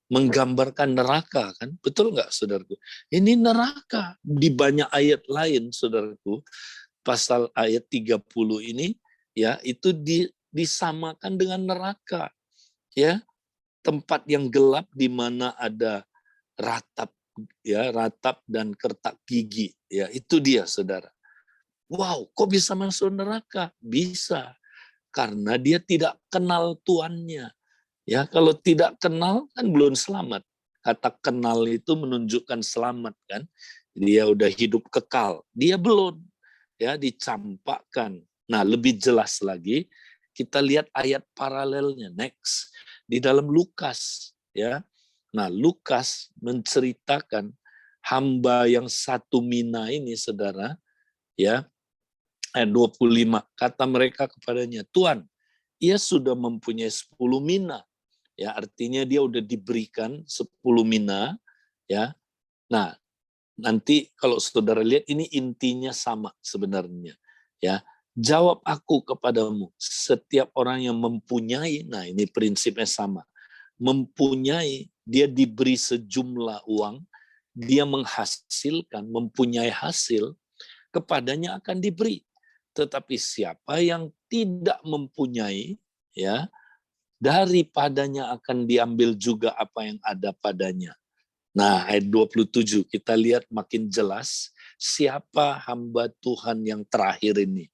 S3: menggambarkan neraka, kan? Betul nggak, saudaraku? Ini neraka. Di banyak ayat lain, saudaraku, pasal ayat 30 ini, ya, itu disamakan dengan neraka. Ya, tempat yang gelap di mana ada ratap, ya, ratap dan kertak gigi. Ya, itu dia, saudara. Wow, kok bisa masuk neraka? Bisa. Karena dia tidak kenal tuannya. Ya, kalau tidak kenal kan belum selamat. Kata kenal itu menunjukkan selamat kan. Dia udah hidup kekal. Dia belum. Ya, dicampakkan. Nah, lebih jelas lagi kita lihat ayat paralelnya next di dalam Lukas, ya. Nah, Lukas menceritakan hamba yang 1 mina ini, saudara, ya. Ayat 25, kata mereka kepadanya, "Tuan, ia sudah mempunyai 10 mina." Ya, artinya dia udah diberikan 10 mina, ya. Nah, nanti kalau saudara lihat ini intinya sama sebenarnya, ya. Jawab aku kepadamu, setiap orang yang mempunyai, nah ini prinsipnya sama. Mempunyai, dia diberi sejumlah uang, dia menghasilkan, mempunyai hasil, kepadanya akan diberi. Tetapi siapa yang tidak mempunyai, ya, daripadanya akan diambil juga apa yang ada padanya. Nah, ayat 27 kita lihat makin jelas siapa hamba Tuhan yang terakhir ini.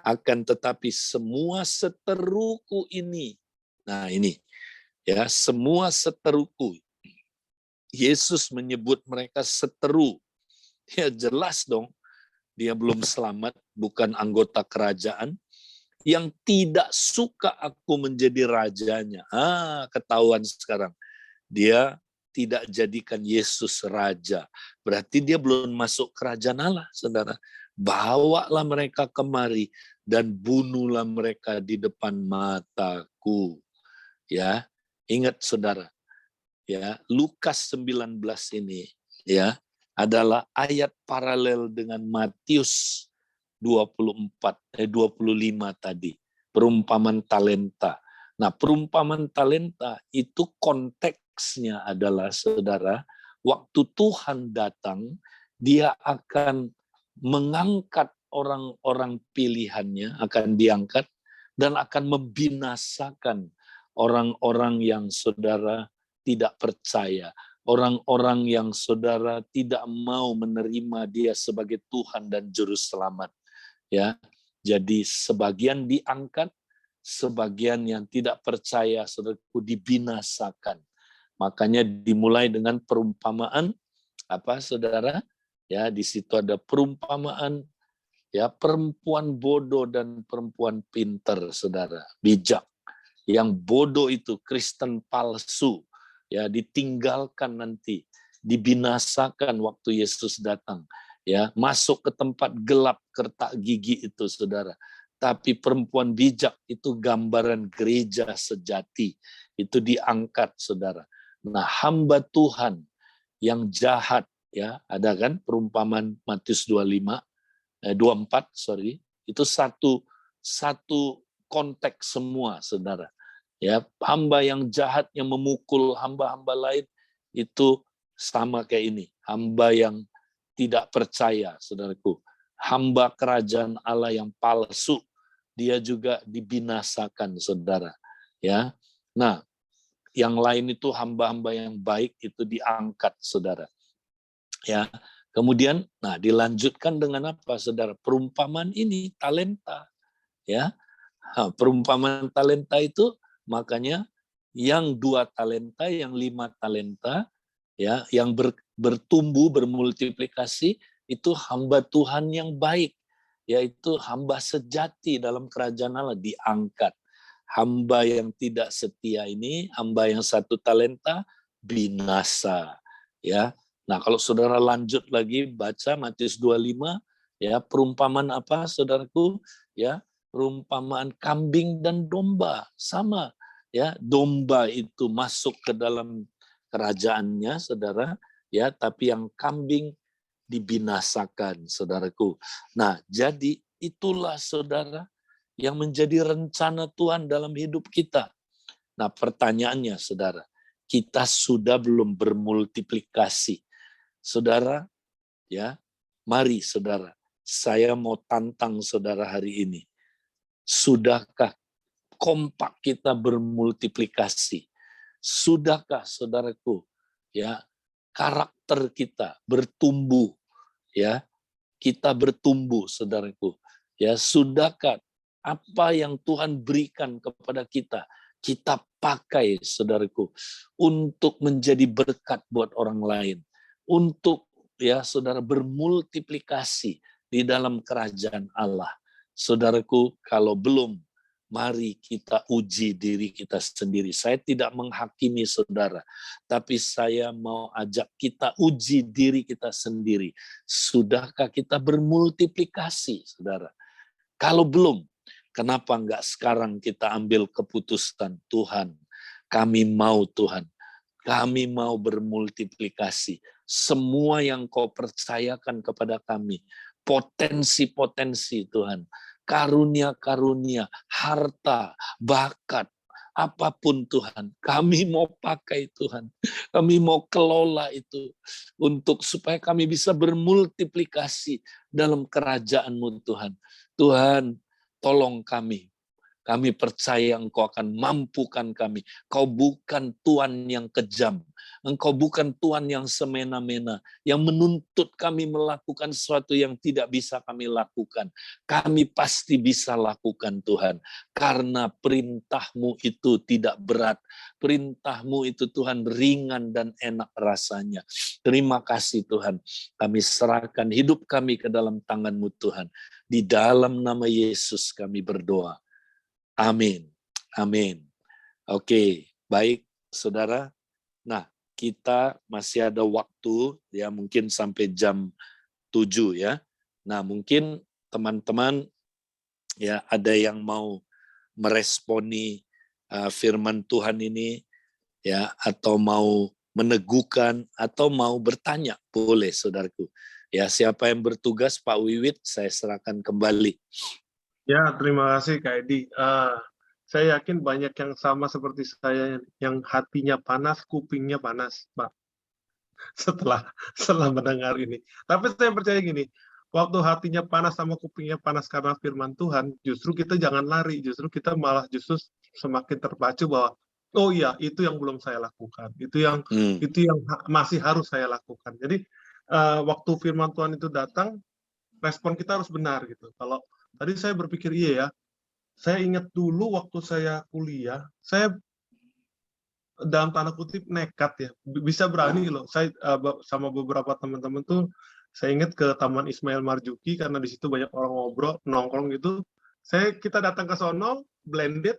S3: Akan tetapi semua seteruku ini, nah ini ya, semua seteruku. Yesus menyebut mereka seteru. Ya jelas dong, dia belum selamat, bukan anggota kerajaan. Yang tidak suka aku menjadi rajanya. Ketahuan sekarang. Dia tidak jadikan Yesus raja. Berarti dia belum masuk kerajaan Allah, saudara. Bawalah mereka kemari dan bunuhlah mereka di depan mataku. Ya, ingat saudara. Ya, Lukas 19 ini ya adalah ayat paralel dengan Matius 25 tadi, perumpamaan talenta. Nah, perumpamaan talenta itu konteksnya adalah, saudara, waktu Tuhan datang, dia akan mengangkat orang-orang pilihannya, akan diangkat, dan akan membinasakan orang-orang yang, saudara, tidak percaya. Orang-orang yang, saudara, tidak mau menerima dia sebagai Tuhan dan Juru Selamat. Ya, jadi sebagian diangkat, sebagian yang tidak percaya, saudaraku, dibinasakan. Makanya dimulai dengan perumpamaan apa, saudara? Ya, di situ ada perumpamaan ya perempuan bodoh dan perempuan pinter, saudara, bijak. Yang bodoh itu Kristen palsu, ya ditinggalkan nanti, dibinasakan waktu Yesus datang. Ya, masuk ke tempat gelap kertak gigi itu, saudara. Tapi perempuan bijak itu gambaran gereja sejati. Itu diangkat, saudara. Nah, hamba Tuhan yang jahat, ya ada kan perumpamaan Matius 24, itu satu konteks semua, saudara. Ya, hamba yang jahat yang memukul hamba-hamba lain itu sama kayak ini. Hamba yang tidak percaya, saudaraku. Hamba kerajaan Allah yang palsu, dia juga dibinasakan, saudara. Ya, nah, yang lain itu hamba-hamba yang baik itu diangkat, saudara. Ya, kemudian, nah dilanjutkan dengan apa, saudara? Perumpamaan ini talenta, ya. Perumpamaan talenta itu makanya yang 2 talenta, yang 5 talenta, ya, yang bertumbuh, bermultiplikasi itu hamba Tuhan yang baik, yaitu hamba sejati dalam kerajaan Allah diangkat. Hamba yang tidak setia ini, hamba yang 1 talenta binasa, ya. Nah, kalau saudara lanjut lagi baca Matius 25, ya, perumpamaan apa, saudaraku? Ya, perumpamaan kambing dan domba, sama, ya. Domba itu masuk ke dalam kerajaannya, saudara, ya, tapi yang kambing dibinasakan, saudaraku. Nah, jadi itulah, saudara, yang menjadi rencana Tuhan dalam hidup kita. Nah, pertanyaannya, saudara, kita sudah belum bermultiplikasi? Saudara, ya, mari, saudara, saya mau tantang saudara hari ini. Sudahkah kompak kita bermultiplikasi? Sudahkah, saudaraku, ya, karakter kita bertumbuh, ya, kita bertumbuh, saudaraku, ya, sudahkah apa yang Tuhan berikan kepada kita pakai, saudaraku, untuk menjadi berkat buat orang lain, untuk, ya, saudara, bermultiplikasi di dalam kerajaan Allah. Saudaraku, kalau belum, mari kita uji diri kita sendiri. Saya tidak menghakimi saudara, tapi saya mau ajak kita uji diri kita sendiri. Sudahkah kita bermultiplikasi, saudara? Kalau belum, kenapa enggak sekarang kita ambil keputusan, Tuhan, kami mau, Tuhan, kami mau bermultiplikasi. Semua yang kau percayakan kepada kami, potensi-potensi, Tuhan, karunia-karunia, harta, bakat, apapun, Tuhan, kami mau pakai, Tuhan. Kami mau kelola itu untuk supaya kami bisa bermultiplikasi dalam kerajaan-Mu, Tuhan. Tuhan, tolong kami. Kami percaya Engkau akan mampukan kami. Kau bukan Tuhan yang kejam. Engkau bukan Tuhan yang semena-mena, yang menuntut kami melakukan sesuatu yang tidak bisa kami lakukan. Kami pasti bisa lakukan Tuhan, karena perintah-Mu itu tidak berat. Perintah-Mu itu Tuhan ringan dan enak rasanya. Terima kasih Tuhan, kami serahkan hidup kami ke dalam tangan-Mu Tuhan. Di dalam nama Yesus kami berdoa. Amin. Amin. Oke, baik saudara. Nah, kita masih ada waktu ya, mungkin sampai jam 7 ya. Nah, mungkin teman-teman ya ada yang mau meresponi firman Tuhan ini ya, atau mau meneguhkan atau mau bertanya, boleh saudaraku. Ya, siapa yang bertugas Pak Wiwit, saya serahkan kembali.
S1: Ya, terima kasih Kak Edi. Saya yakin banyak yang sama seperti saya, yang hatinya panas, kupingnya panas, Pak, setelah mendengar ini. Tapi saya percaya gini, waktu hatinya panas sama kupingnya panas karena firman Tuhan, justru kita jangan lari, justru kita malah justru semakin terpacu bahwa, oh iya, itu yang belum saya lakukan, itu yang masih harus saya lakukan. Jadi waktu firman Tuhan itu datang, respon kita harus benar gitu. Kalau tadi saya berpikir iya ya, saya ingat dulu waktu saya kuliah, saya dalam tanda kutip nekat ya, bisa berani loh. Saya sama beberapa teman-teman tuh, saya ingat ke Taman Ismail Marzuki karena di situ banyak orang ngobrol, nongkrong gitu. Kita datang ke sono, blended,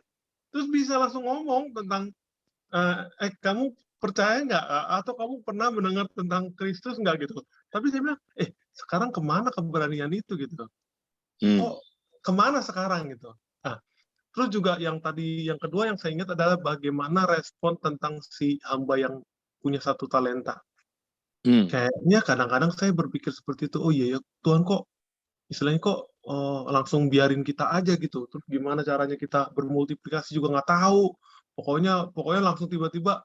S1: terus bisa langsung ngomong tentang, kamu percaya nggak? Atau kamu pernah mendengar tentang Kristus nggak gitu? Tapi saya bilang, sekarang kemana keberanian itu gitu? Oh, kemana sekarang gitu? Nah, terus juga yang kedua yang saya ingat adalah bagaimana respon tentang si hamba yang punya 1 talenta. Kayaknya kadang-kadang saya berpikir seperti itu, oh iya ya Tuhan, kok istilahnya kok langsung biarin kita aja gitu. Terus gimana caranya kita bermultiplikasi juga nggak tahu. Pokoknya langsung tiba-tiba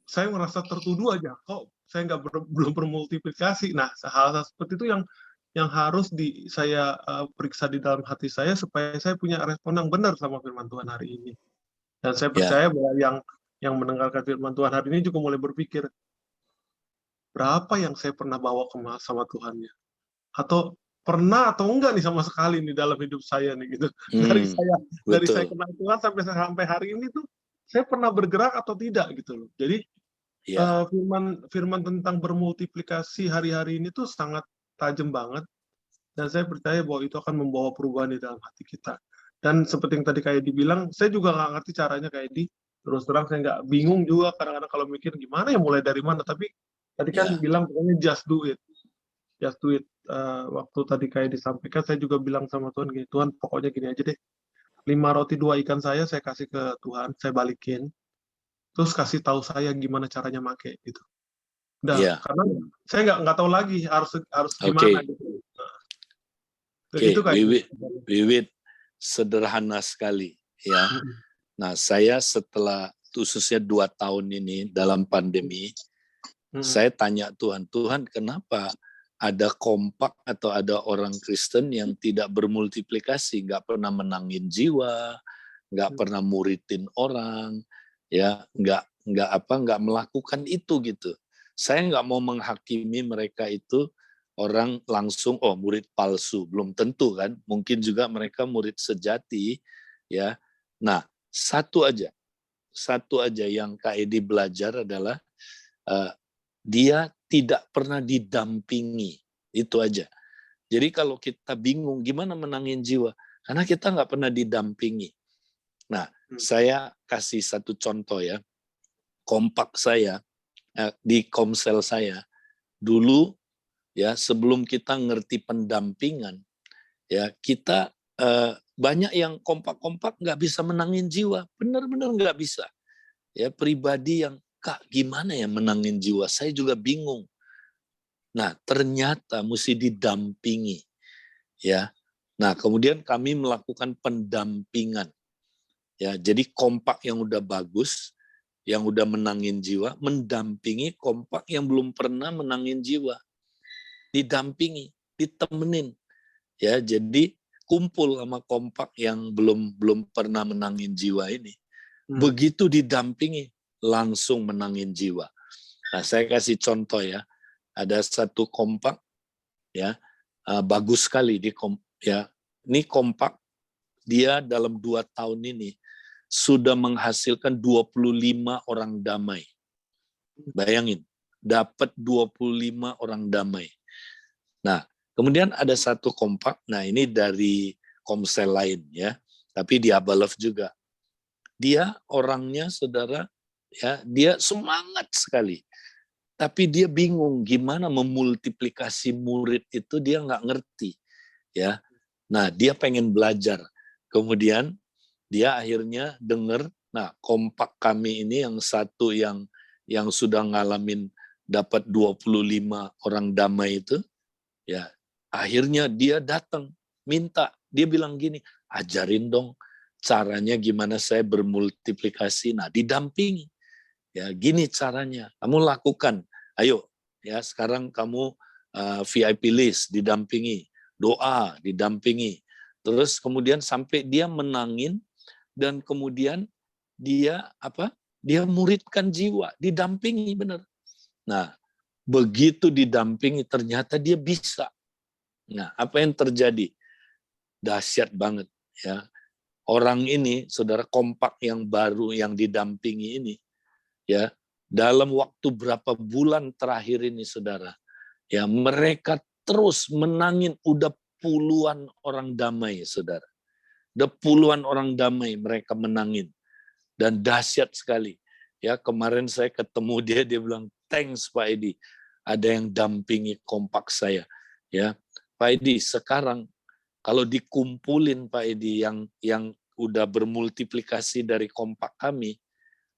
S1: saya merasa tertuduh aja, kok saya belum bermultiplikasi. Nah, hal-hal seperti itu yang harus saya periksa di dalam hati saya supaya saya punya respon yang benar sama firman Tuhan hari ini. Dan saya percaya bahwa yang mendengarkan firman Tuhan hari ini juga mulai berpikir, berapa yang saya pernah bawa sama Tuhannya? Atau pernah atau enggak nih sama sekali nih dalam hidup saya nih gitu. Dari saya kenal Tuhan sampai hari ini tuh saya pernah bergerak atau tidak gitu loh. Jadi firman tentang bermultiplikasi hari-hari ini tuh sangat tajam banget, dan saya percaya bahwa itu akan membawa perubahan di dalam hati kita. Dan seperti yang tadi kayak dibilang, saya juga nggak ngerti caranya kayak terus terang saya nggak bingung juga kadang-kadang kalau mikir gimana ya, mulai dari mana. Tapi tadi kan bilang pokoknya just do it. Waktu tadi kayak disampaikan, saya juga bilang sama Tuhan gini, Tuhan pokoknya gini aja deh, 5 roti 2 ikan saya kasih ke Tuhan, saya balikin, terus kasih tahu saya gimana caranya make gitu. Udah, karena saya nggak tahu lagi harus gimana gitu.
S3: Oke, Wiwit sederhana sekali ya. Nah, saya setelah khususnya 2 tahun ini dalam pandemi, saya tanya Tuhan, kenapa ada kompak atau ada orang Kristen yang tidak bermultiplikasi, nggak pernah menangin jiwa, nggak pernah muridin orang, ya nggak melakukan itu gitu. Saya nggak mau menghakimi mereka itu orang langsung murid palsu, belum tentu kan, mungkin juga mereka murid sejati ya. Nah, satu aja yang Kak Edi belajar adalah dia tidak pernah didampingi, itu aja. Jadi kalau kita bingung gimana menangin jiwa, karena kita nggak pernah didampingi. Nah, saya kasih satu contoh ya, kompak saya di komsel saya dulu ya, sebelum kita ngerti pendampingan ya, kita banyak yang kompak-kompak nggak bisa menangin jiwa, benar-benar nggak bisa ya. Pribadi yang, Kak gimana ya menangin jiwa, saya juga bingung. Nah, ternyata mesti didampingi ya. Nah, kemudian kami melakukan pendampingan ya. Jadi kompak yang udah bagus, yang udah menangin jiwa, mendampingi kompak yang belum pernah menangin jiwa, didampingi, ditemenin ya. Jadi kumpul sama kompak yang belum pernah menangin jiwa ini, begitu didampingi langsung menangin jiwa. Nah, saya kasih contoh ya. Ada satu kompak ya, bagus sekali ya. Ini kompak dia dalam 2 tahun ini sudah menghasilkan 25 orang damai. Bayangin, dapat 25 orang damai. Nah, kemudian ada satu kompak, nah ini dari Komsel lain ya, tapi di Abalov juga. Dia orangnya saudara, ya dia semangat sekali. Tapi dia bingung gimana memultiplikasi murid itu, dia nggak ngerti. Ya, nah dia pengen belajar. Kemudian dia akhirnya dengar, nah kompak kami ini yang satu yang sudah ngalamin dapat 25 orang damai itu, ya akhirnya dia datang minta, dia bilang gini, ajarin dong caranya gimana saya bermultiplikasi. Nah didampingi, ya gini caranya, kamu lakukan, ayo ya sekarang kamu VIP list didampingi, doa didampingi, terus kemudian sampai dia menangin, dan kemudian dia dia muridkan jiwa, didampingi benar. Nah begitu didampingi ternyata dia bisa. Nah apa yang terjadi? Dahsyat banget ya. Orang ini, saudara, kompak yang baru yang didampingi ini, ya dalam waktu berapa bulan terakhir ini, saudara, ya mereka terus menangin udah puluhan orang damai, saudara. Udah puluhan orang damai mereka menangin, dan dahsyat sekali. Ya kemarin saya ketemu dia bilang, thanks Pak Edi, ada yang dampingi kompak saya. Ya Pak Edi, sekarang kalau dikumpulin Pak Edi yang udah bermultiplikasi dari kompak kami,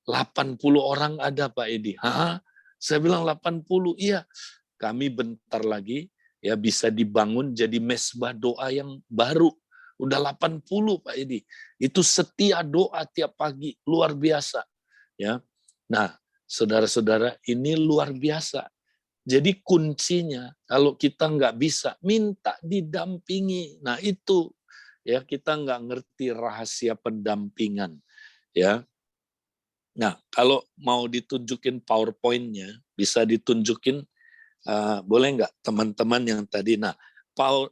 S3: 80 orang ada Pak Edi. Hah? Saya bilang 80, iya. Kami bentar lagi ya bisa dibangun jadi mesbah doa yang baru. Udah 80 Pak Edi. Itu setia doa tiap pagi, luar biasa. Ya. Nah, saudara-saudara, ini luar biasa. Jadi kuncinya kalau kita nggak bisa, minta didampingi. Nah itu ya, kita nggak ngerti rahasia pendampingan. Ya. Nah, kalau mau ditunjukin PowerPoint-nya, bisa ditunjukin, boleh nggak teman-teman yang tadi. Nah,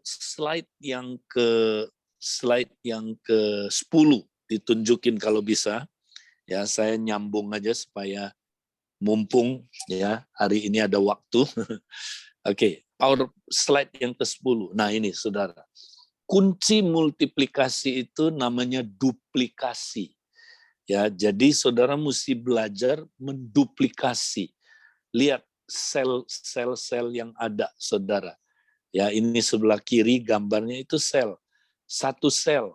S3: slide yang ke 10 ditunjukin kalau bisa. Ya, saya nyambung aja supaya mumpung ya hari ini ada waktu. Oke, slide yang ke-10. Nah, ini Saudara. Kunci multiplikasi itu namanya duplikasi. Ya, jadi saudara mesti belajar menduplikasi. Lihat sel-sel yang ada, saudara. Ya, ini sebelah kiri gambarnya itu sel. Satu sel,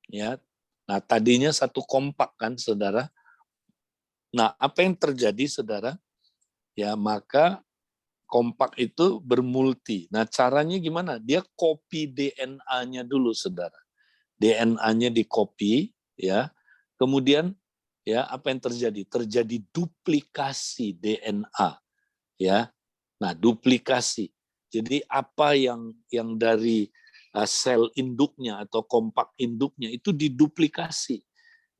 S3: ya. Nah, tadinya satu kompak kan, saudara. Nah, apa yang terjadi, saudara? Ya, maka kompak itu bermulti. Nah, caranya gimana? Dia copy DNA-nya dulu, saudara. DNA-nya di-copy, ya. Kemudian ya apa yang terjadi? Terjadi duplikasi DNA, ya. Nah, duplikasi. Jadi apa yang dari sel induknya atau kompak induknya itu diduplikasi,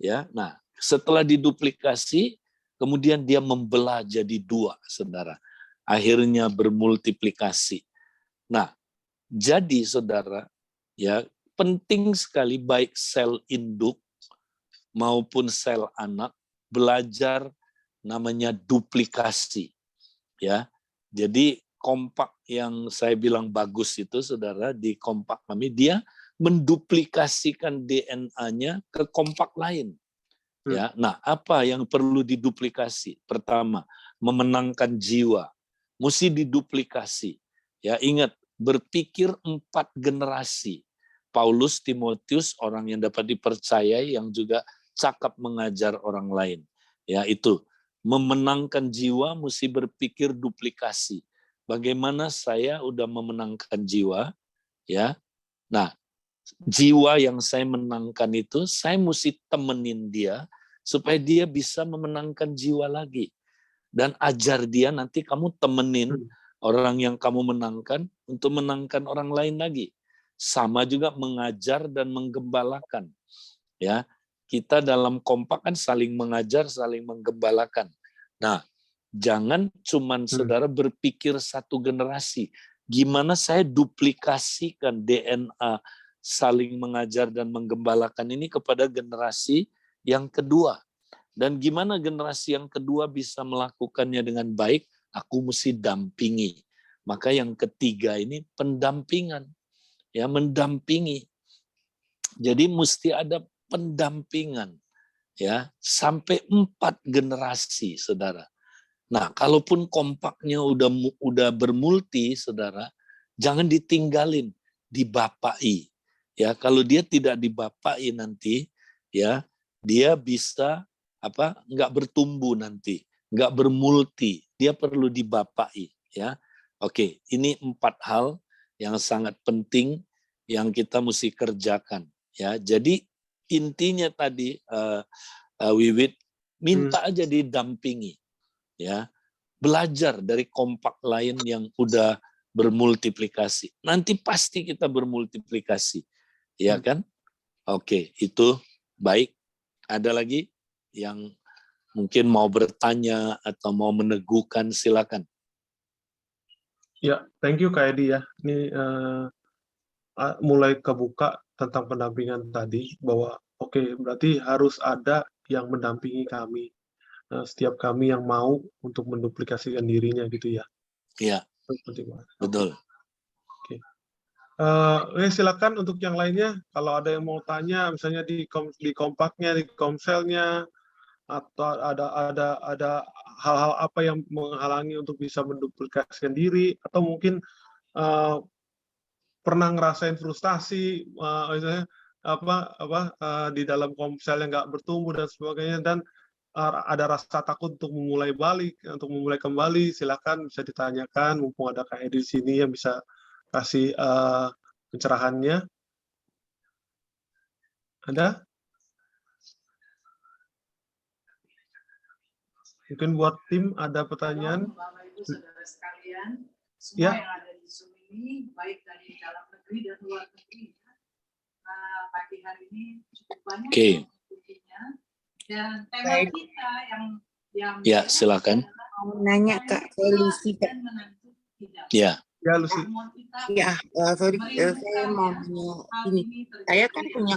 S3: ya. Nah, setelah diduplikasi, kemudian dia membelah jadi 2, saudara. Akhirnya bermultiplikasi. Nah, jadi saudara, ya penting sekali baik sel induk maupun sel anak belajar namanya duplikasi, ya. Jadi kompak yang saya bilang bagus itu, saudara, di kompak kami dia menduplikasikan DNA-nya ke kompak lain, ya. Nah, apa yang perlu diduplikasi? Pertama, memenangkan jiwa, mesti diduplikasi, ya. Ingat, berpikir 4 generasi. Paulus, Timotius, orang yang dapat dipercayai, yang juga cakap mengajar orang lain. Ya, itu memenangkan jiwa mesti berpikir duplikasi. Bagaimana saya udah memenangkan jiwa, ya. Nah, jiwa yang saya menangkan itu saya mesti temenin dia supaya dia bisa memenangkan jiwa lagi. Dan ajar dia, nanti kamu temenin orang yang kamu menangkan untuk menangkan orang lain lagi. Sama juga mengajar dan menggembalakan. Ya, kita dalam kompak kan saling mengajar, saling menggembalakan. Nah, Jangan cuman saudara berpikir satu generasi. Gimana saya duplikasikan DNA saling mengajar dan menggembalakan ini kepada generasi yang kedua. Dan gimana generasi yang kedua bisa melakukannya dengan baik? Aku mesti dampingi. Maka yang ketiga ini pendampingan. Ya, mendampingi. Jadi mesti ada pendampingan. Ya, sampai 4 generasi, saudara. Nah, kalaupun kompaknya udah bermulti, saudara, jangan ditinggalin, dibapai. Ya, kalau dia tidak dibapai nanti, ya, dia bisa nggak bertumbuh nanti, nggak bermulti. Dia perlu dibapai. Ya, oke. Ini 4 hal yang sangat penting yang kita mesti kerjakan. Ya, jadi intinya tadi, Wiwit, minta aja didampingi. Ya, belajar dari kompak lain yang udah bermultiplikasi. Nanti pasti kita bermultiplikasi. Ya kan? Oke, itu baik. Ada lagi yang mungkin mau bertanya atau mau meneguhkan, silakan.
S1: Ya, thank you Kak Edi ya. Ini mulai kebuka tentang pendampingan tadi, bahwa oke, berarti harus ada yang mendampingi kami. Setiap kami yang mau untuk menduplikasikan dirinya gitu ya.
S3: Iya,
S1: Penting banget.
S3: betul.
S1: Oke. Silakan untuk yang lainnya, kalau ada yang mau tanya, misalnya di kompaknya, di komselnya, atau ada hal-hal apa yang menghalangi untuk bisa menduplikasikan diri, atau mungkin pernah ngerasain frustasi, misalnya di dalam komsel yang nggak bertumbuh dan sebagainya, dan ada rasa takut untuk memulai kembali, silakan bisa ditanyakan, mumpung ada Kak Edi di sini yang bisa kasih pencerahannya. Ada? Mungkin buat tim ada pertanyaan?
S2: Bapak Ibu Saudara sekalian, semua
S1: Ya.
S2: yang ada di Zoom ini, baik dari dalam negeri dan luar negeri, pagi hari ini cukup banyak yang mengikutinya. Dan tema kita yang
S3: Ya, silakan.
S4: Mau nanya Kak Lucy, Kak.
S3: Ya.
S1: Ya, Lucy.
S4: Ya, sorry, saya mau nanya ini. Saya kan punya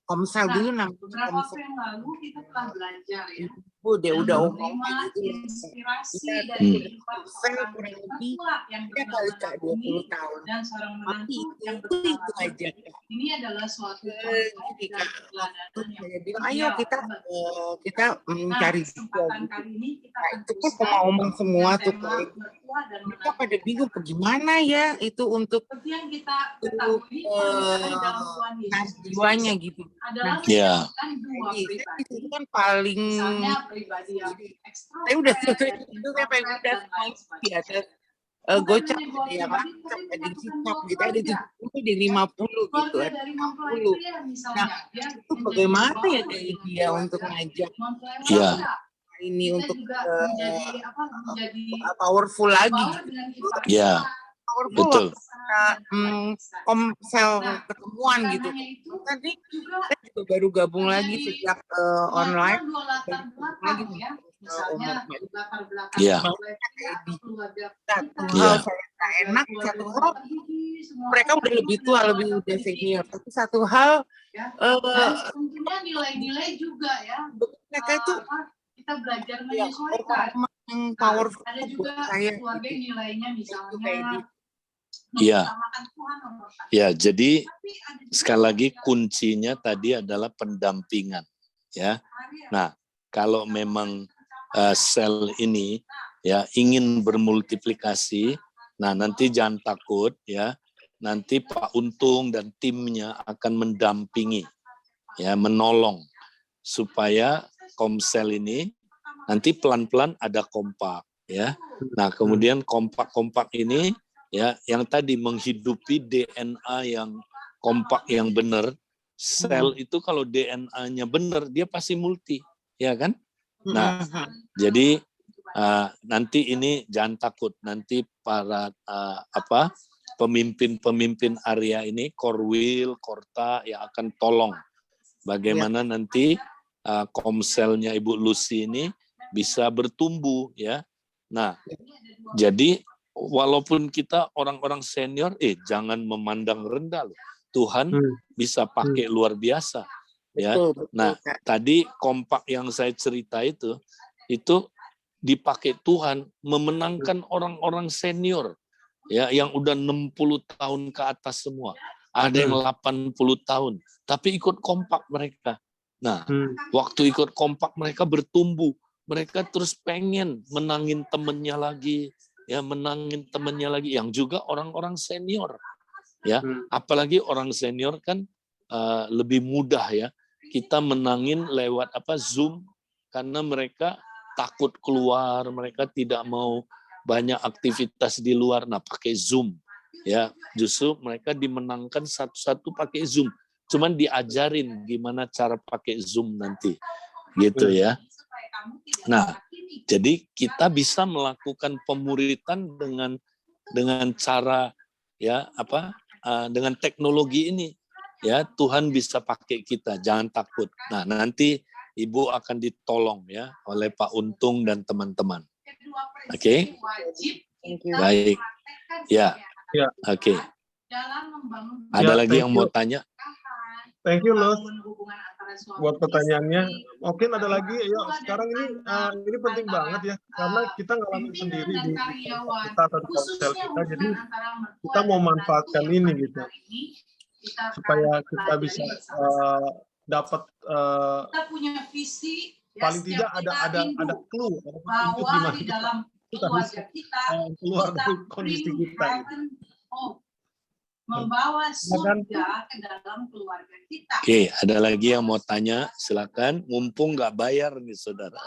S4: komsel dulu namanya
S2: beberapa
S4: komsel.
S2: waktu yang lalu kita telah belajar ya.
S4: Udah umum gitu.
S2: Inspirasi
S4: Kita
S2: dari
S4: komsel kurang lebih ya kali Kak 20 tahun.
S2: dan seorang
S4: Tapi
S2: menantu yang
S4: itu aja Kak.
S2: ini adalah suatu
S4: Jadi
S2: contoh
S4: Kak,
S2: dan keteladanan yang
S4: saya bilang ayo kita mencari video
S2: kesempatan
S4: gitu.
S2: kali ini kita
S4: Nah
S2: akan
S4: itu kan pengumuman semua tuh Kak.
S2: berkuah dan
S4: Mereka pada bingung bagaimana ya itu untuk
S2: seperti yang kita ketahui kalau di dalam Tuhan Yesus
S4: jiwanya gitu.
S2: adalah
S3: Ya.
S2: menyatukan dua
S4: Jadi
S2: pribadi.
S4: itu kan paling
S2: Misalnya pribadi yang ekstrovert,
S4: saya udah selesai
S2: dan
S4: itu saya pengen
S2: introvert,
S4: udah
S2: dan lain
S4: di atas
S2: Bukan
S4: gocap
S2: hanya
S4: gitu
S2: dua
S4: ya
S2: pribadi,
S4: kan
S2: tapi
S4: ada
S2: menyatukan
S4: sikap
S2: dua
S4: gitu ada
S2: keluarga.
S4: 70 di 50 gitu
S2: Keluarga
S4: ada
S2: dari mempelai
S4: 40.
S2: pria misalnya,
S4: Nah
S2: dia
S4: itu
S2: menjadi
S4: bagaimana
S2: bapak
S4: ya
S2: dari
S4: dari dia
S2: keluarga.
S4: untuk ngajak
S2: Mempelai
S3: Ya.
S2: wanita,
S4: ini
S2: kita
S4: untuk
S2: juga menjadi
S4: powerful lagi
S2: power
S4: gitu.
S2: dengan ipar
S3: Ya.
S4: Powerful
S3: Betul.
S4: waktu kita komsel ketemuan
S2: bukan
S4: gitu.
S2: hanya itu,
S4: Tadi
S2: juga
S4: saya juga baru gabung lagi
S2: terjadi
S4: sejak
S2: penyatuan
S4: online
S2: dua latar
S4: lagi
S2: belakang ya.
S4: umur
S2: Misalnya latar belakang
S3: Ya.
S2: mempelai pria, keluarga
S4: satu
S2: kita,
S4: hal
S3: Ya.
S4: saya tak enak, satu
S2: keluarga
S4: hal
S2: tergigi, semua
S4: mereka
S2: orang
S4: udah lebih
S2: itu
S4: tua,
S2: adalah
S4: lebih udah
S2: tergigi.
S4: senior. Tapi satu hal
S2: Ya. Dan tentunya nilai-nilai juga ya.
S4: mereka itu
S2: Kita belajar
S4: ya
S2: menyesuaikan.
S4: orang yang powerful
S2: Ada
S4: buat
S2: juga
S4: saya
S2: keluarga
S4: gitu.
S2: yang nilainya misalnya
S3: Iya.
S2: mengutamakan Tuhan nomor satu.
S3: Ya, jadi
S2: Tapi ada juga
S3: sekali lagi kuncinya tadi adalah pendampingan. Ya. Nah, kalau memang sel ini ya ingin bermultiplikasi, nah nanti jangan takut ya. Nanti Pak Untung dan timnya akan mendampingi, ya, menolong supaya komsel ini nanti pelan-pelan ada kompak, ya. Nah, kemudian kompak-kompak ini ya yang tadi menghidupi DNA yang kompak yang benar. Sel itu kalau DNA-nya benar dia pasti multi, ya kan? Nah, jadi nanti ini jangan takut, nanti para pemimpin-pemimpin area ini, Korwil, Korta yang akan tolong bagaimana nanti komselnya Ibu Lucy ini bisa bertumbuh ya. Nah, jadi walaupun kita orang-orang senior, jangan memandang rendah loh. Tuhan bisa pakai luar biasa ya.
S4: Betul,
S3: Nah,
S4: Kak.
S3: tadi kompak yang saya cerita itu dipakai Tuhan memenangkan orang-orang senior ya yang udah 60 tahun ke atas semua. Ada yang 80 tahun, tapi ikut kompak mereka. Nah, waktu ikut kompak mereka bertumbuh. Mereka terus pengen menangin temennya lagi, ya menangin temennya lagi yang juga orang-orang senior. Ya, apalagi orang senior kan lebih mudah ya. Kita menangin lewat Zoom karena mereka takut keluar, mereka tidak mau banyak aktivitas di luar. Nah, pakai Zoom. Ya, justru mereka dimenangkan satu-satu pakai Zoom. Cuman diajarin gimana cara pakai Zoom nanti. Gitu ya. Nah, jadi kita bisa melakukan pemuritan dengan cara ya dengan teknologi ini. Ya, Tuhan bisa pakai kita, jangan takut. Nah, nanti Ibu akan ditolong ya oleh Pak Untung dan teman-teman. Oke? Baik. Ya. Oke. Ada lagi yang mau tanya?
S1: Thank you, Los, buat pertanyaannya. Mungkin ada lagi, yuk sekarang ini penting banget ya, karena kita ngalamin sendiri di kita atau di ponsel kita, jadi kita mau manfaatkan ini gitu, supaya kita bisa dapat paling tidak ada clue untuk gimana kita bisa keluar dari kondisi kita.
S2: Membawa surga ke dalam keluarga kita.
S3: Oke, ada lagi yang mau tanya? Silakan. Mumpung nggak bayar nih, saudara.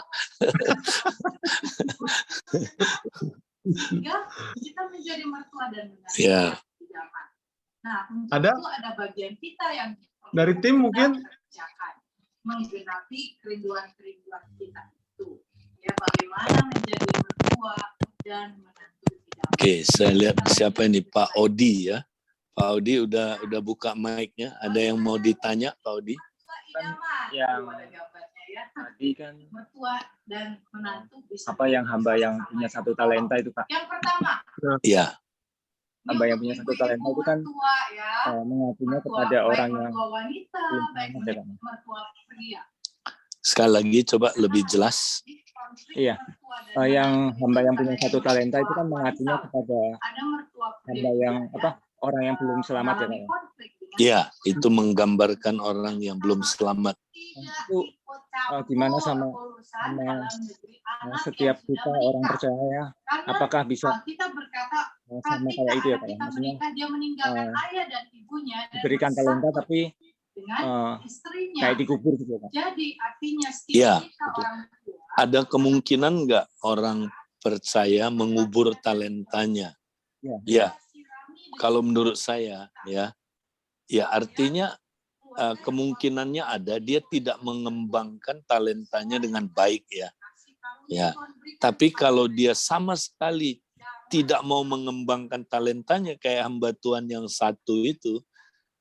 S2: Ya, kita menjadi mertua dan menantu.
S3: Ya.
S2: Nah,
S1: ada
S2: bagian kita yang
S1: dari tim mungkin
S2: menggenapi kerinduan-kerinduan kita itu. Ya, bagaimana menjadi mertua dan menantu di dalam.
S3: Oke, saya lihat siapa ini, Pak Odi ya. Pak Odi udah buka mic-nya. Ada yang mau ditanya, Pak Odi?
S5: Yang tadi kan apa yang hamba yang punya satu talenta itu, Pak?
S2: Yang pertama.
S3: Iya.
S5: Hamba yang punya satu talenta itu kan mengakunya kepada orang yang belum.
S3: Sekali lagi coba lebih jelas.
S5: Iya. Yang hamba yang punya satu talenta itu kan mengakunya kepada hamba yang orang yang belum selamat ya, Pak.
S3: Iya, itu menggambarkan orang yang belum selamat.
S5: Itu gimana sama setiap kita orang percaya, apakah bisa sama kayak itu ya, Pak? Maksudnya diberikan talenta tapi kayak dikubur gitu, Pak.
S3: Iya, ada kemungkinan nggak orang percaya mengubur talentanya? Ya. Kalau menurut saya ya artinya kemungkinannya ada, dia tidak mengembangkan talentanya dengan baik ya. Tapi kalau dia sama sekali tidak mau mengembangkan talentanya kayak hamba Tuhan yang satu itu,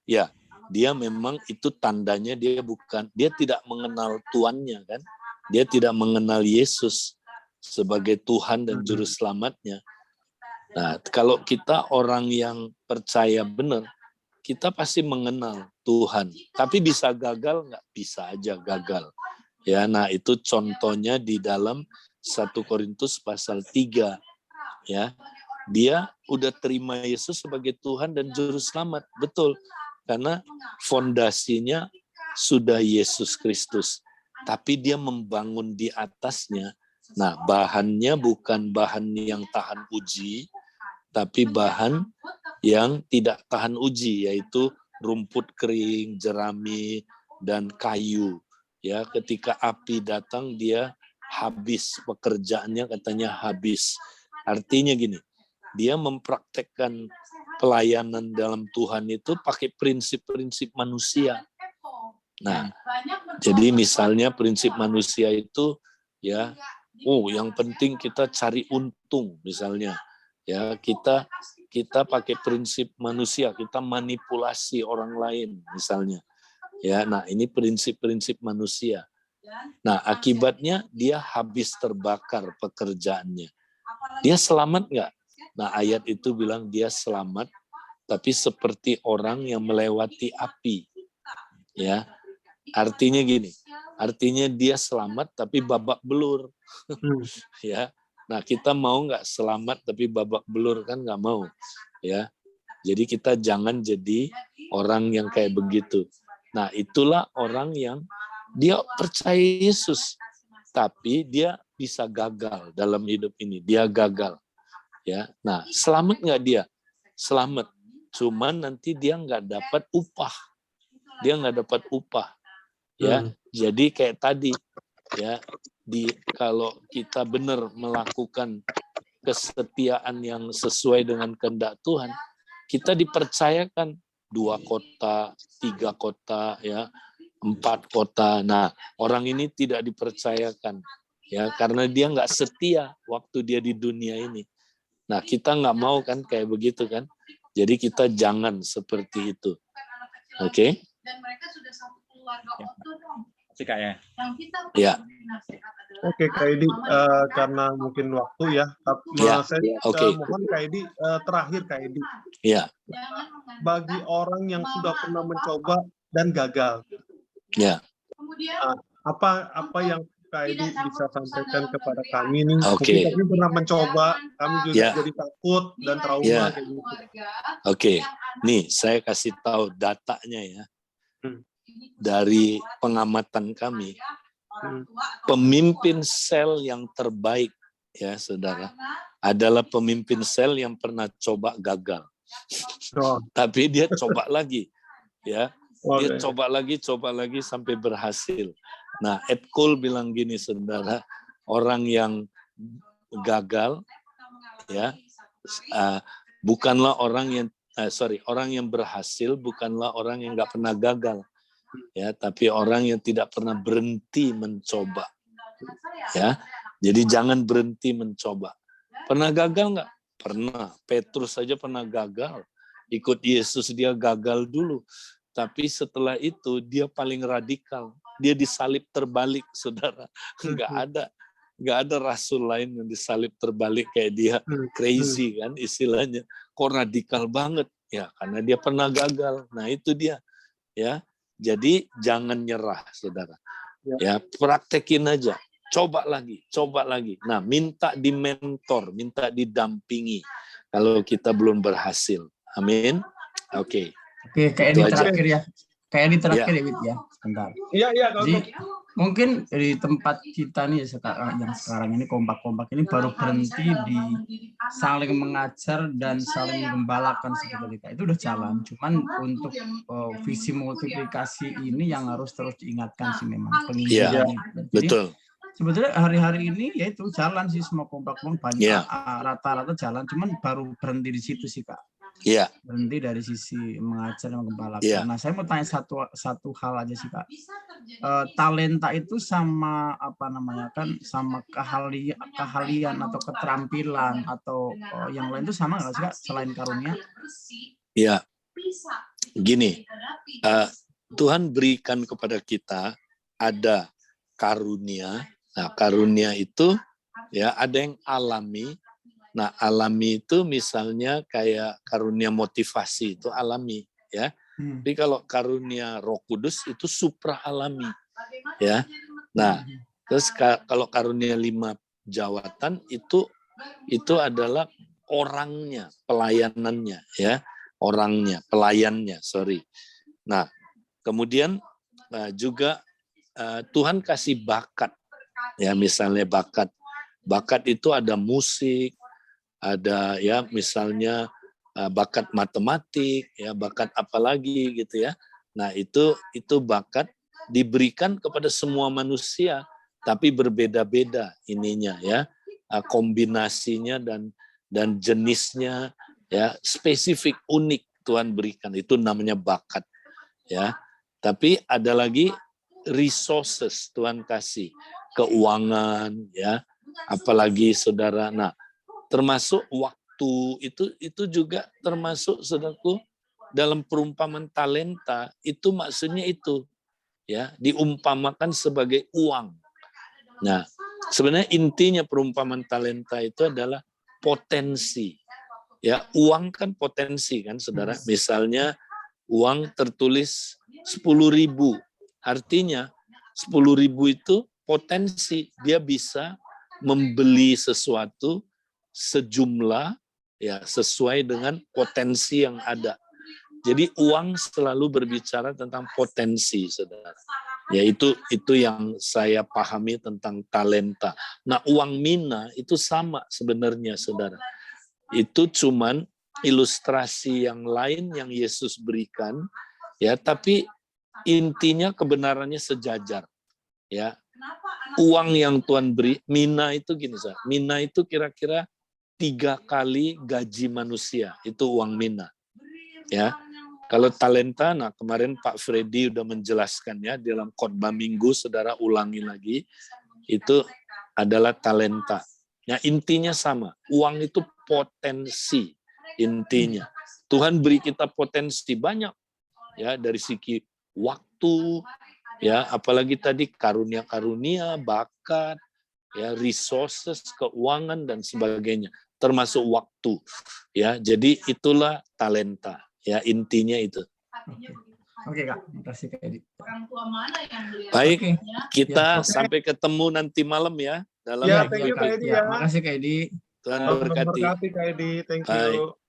S3: ya dia memang itu tandanya dia tidak mengenal Tuannya kan, dia tidak mengenal Yesus sebagai Tuhan dan Juru Selamatnya. Nah, kalau kita orang yang percaya benar, kita pasti mengenal Tuhan. Tapi bisa gagal nggak? Bisa aja gagal. Ya, nah itu contohnya di dalam 1 Korintus pasal 3. Ya, dia udah terima Yesus sebagai Tuhan dan Juru Selamat. Betul, karena fondasinya sudah Yesus Kristus. Tapi dia membangun di atasnya. Nah, bahannya bukan bahan yang tahan uji, tapi bahan yang tidak tahan uji, yaitu rumput kering, jerami, dan kayu. Ya, ketika api datang, dia habis pekerjaannya, katanya habis. Artinya gini, dia mempraktekkan pelayanan dalam Tuhan itu pakai prinsip-prinsip manusia. Nah, jadi misalnya prinsip manusia itu ya, yang penting kita cari untung misalnya. Ya, kita pakai prinsip manusia, kita manipulasi orang lain misalnya. Ya, nah ini prinsip-prinsip manusia. Nah, akibatnya dia habis terbakar pekerjaannya. Dia selamat nggak? Nah, ayat itu bilang dia selamat, tapi seperti orang yang melewati api. Ya, artinya gini, artinya dia selamat tapi babak belur. Ya, nah kita mau nggak selamat tapi babak belur, kan nggak mau. Ya, jadi kita jangan jadi orang yang kayak begitu. Nah, itulah orang yang dia percaya Yesus, tapi dia bisa gagal dalam hidup ini. Dia gagal. Ya, nah selamat nggak dia? Selamat. Cuman nanti dia nggak dapat upah. Dia nggak dapat upah. Ya, jadi kayak tadi. Ya, kalau kita benar melakukan kesetiaan yang sesuai dengan kehendak Tuhan, kita dipercayakan 2 kota, 3 kota, ya, 4 kota. Nah, orang ini tidak dipercayakan, ya, karena dia nggak setia waktu dia di dunia ini. Nah, kita nggak mau kan kayak begitu kan? Jadi kita jangan seperti itu. Oke?
S2: Dan mereka sudah satu keluarga utuh dong.
S5: Sih Kak ya.
S2: Yang kita
S3: Ya.
S1: Oke, Kak Edi, karena mungkin waktu ya,
S3: Ya,
S1: saya
S3: oke.
S1: mohon Kak Edi, terakhir Kak Edi,
S3: Ya,
S1: bagi orang yang sudah pernah mencoba dan gagal,
S3: ya.
S2: Kemudian
S1: apa yang Kak Edi bisa sampaikan kepada kami nih?
S3: Oke.
S1: Mungkin kami pernah mencoba, kami juga
S3: Ya.
S1: jadi takut dan trauma
S3: Ya.
S1: kayak gitu.
S3: Oke. Nih, saya kasih tahu datanya ya.
S1: Hmm.
S3: Dari pengamatan kami, pemimpin sel yang terbaik, ya saudara, adalah pemimpin sel yang pernah coba gagal.
S1: Oh,
S3: Tapi dia coba lagi, ya. Dia
S1: oke.
S3: coba lagi sampai berhasil. Nah, Ed Cole bilang gini, saudara, orang yang gagal, ya, bukanlah orang yang berhasil bukanlah orang yang nggak pernah gagal, ya, tapi orang yang tidak pernah berhenti mencoba, ya. Jadi jangan berhenti mencoba. Pernah gagal nggak? Pernah. Petrus saja pernah gagal. Ikut Yesus dia gagal dulu. Tapi setelah itu dia paling radikal. Dia disalib terbalik, saudara. Nggak ada rasul lain yang disalib terbalik kayak dia. Crazy kan istilahnya. Kok radikal banget? Ya karena dia pernah gagal. Nah itu dia. Ya. Jadi jangan nyerah, saudara. Ya praktekin aja. Coba lagi. Nah minta dimentor, minta didampingi. Kalau kita belum berhasil. Amin. Oke.
S6: Oke, kayak ini terakhir ya. Kayak ini terakhir ya, Wid ya. Sebentar.
S1: Iya,
S6: Jadi mungkin di tempat kita nih sekarang ini kompak-kompak ini baru berhenti di saling mengajar dan saling menggembalakan seperti itu udah jalan. Cuman untuk visi multiplikasi ini yang harus terus diingatkan sih memang.
S3: Iya, betul.
S6: Sebetulnya hari-hari ini ya itu jalan sih semua kompak-kompak banyak rata-rata jalan. Cuman baru berhenti di situ sih Kak.
S3: Iya.
S6: Berhenti dari sisi mengajar dan menggembalakan.
S3: Yeah.
S6: Nah, saya mau tanya satu hal aja sih Kak. Talenta itu sama apa namanya kan sama keahlian atau keterampilan atau yang lain itu sama nggak sih Kak selain karunia?
S3: Iya. Gini, Tuhan berikan kepada kita ada karunia. Nah, karunia itu ya ada yang alami. Nah, alami itu misalnya kayak karunia motivasi itu alami, ya. Tapi kalau karunia Roh Kudus itu supra alami, ya. Nah, terus kalau karunia 5 jawatan itu adalah orangnya, pelayanannya, ya. Orangnya, pelayannya, sorry. Nah, kemudian juga Tuhan kasih bakat, ya misalnya bakat. Bakat itu ada musik, ada ya misalnya bakat matematik, ya bakat apa lagi gitu ya. Nah itu bakat diberikan kepada semua manusia, tapi berbeda-beda ininya ya, kombinasinya dan jenisnya ya spesifik unik Tuhan berikan, itu namanya bakat ya. Tapi ada lagi resources Tuhan kasih, keuangan ya, apalagi saudara. Nah termasuk waktu itu juga termasuk saudaraku dalam perumpamaan talenta itu maksudnya itu ya diumpamakan sebagai uang. Nah, sebenarnya intinya perumpamaan talenta itu adalah potensi. Ya, uang kan potensi kan, Saudara. Misalnya uang tertulis 10.000. Artinya 10.000 itu potensi, dia bisa membeli sesuatu sejumlah ya sesuai dengan potensi yang ada. Jadi uang selalu berbicara tentang potensi, Saudara. Ya itu yang saya pahami tentang talenta. Nah, uang mina itu sama sebenarnya, Saudara. Itu cuman ilustrasi yang lain yang Yesus berikan, ya, tapi intinya kebenarannya sejajar. Ya, uang yang Tuhan beri, mina itu gini, Saudara. Mina itu kira-kira 3 kali gaji manusia, itu uang mina. Ya, kalau talenta, nah kemarin Pak Freddy udah menjelaskan ya dalam khotbah minggu, Saudara ulangi lagi, itu adalah talenta. Ya, intinya sama, uang itu potensi intinya. Tuhan beri kita potensi banyak, ya dari segi waktu, ya apalagi tadi karunia-karunia, bakat, ya resources, keuangan dan sebagainya, termasuk waktu. Ya, jadi itulah talenta. Ya, intinya itu.
S6: Oke, Kak. Terima kasih, Kak Edi.
S3: Baik,
S6: Oke.
S3: kita sampai ketemu nanti malam ya. Dalam
S1: Ya,
S3: minggu
S1: thank you,
S3: ini.
S1: Kak Edi
S6: Ya,
S1: ya.
S6: makasih, Kak Edi.
S3: Tuhan
S1: Tuhan
S3: berkati.
S1: memberkati, Kak Edi. Thank
S3: Baik.
S1: you.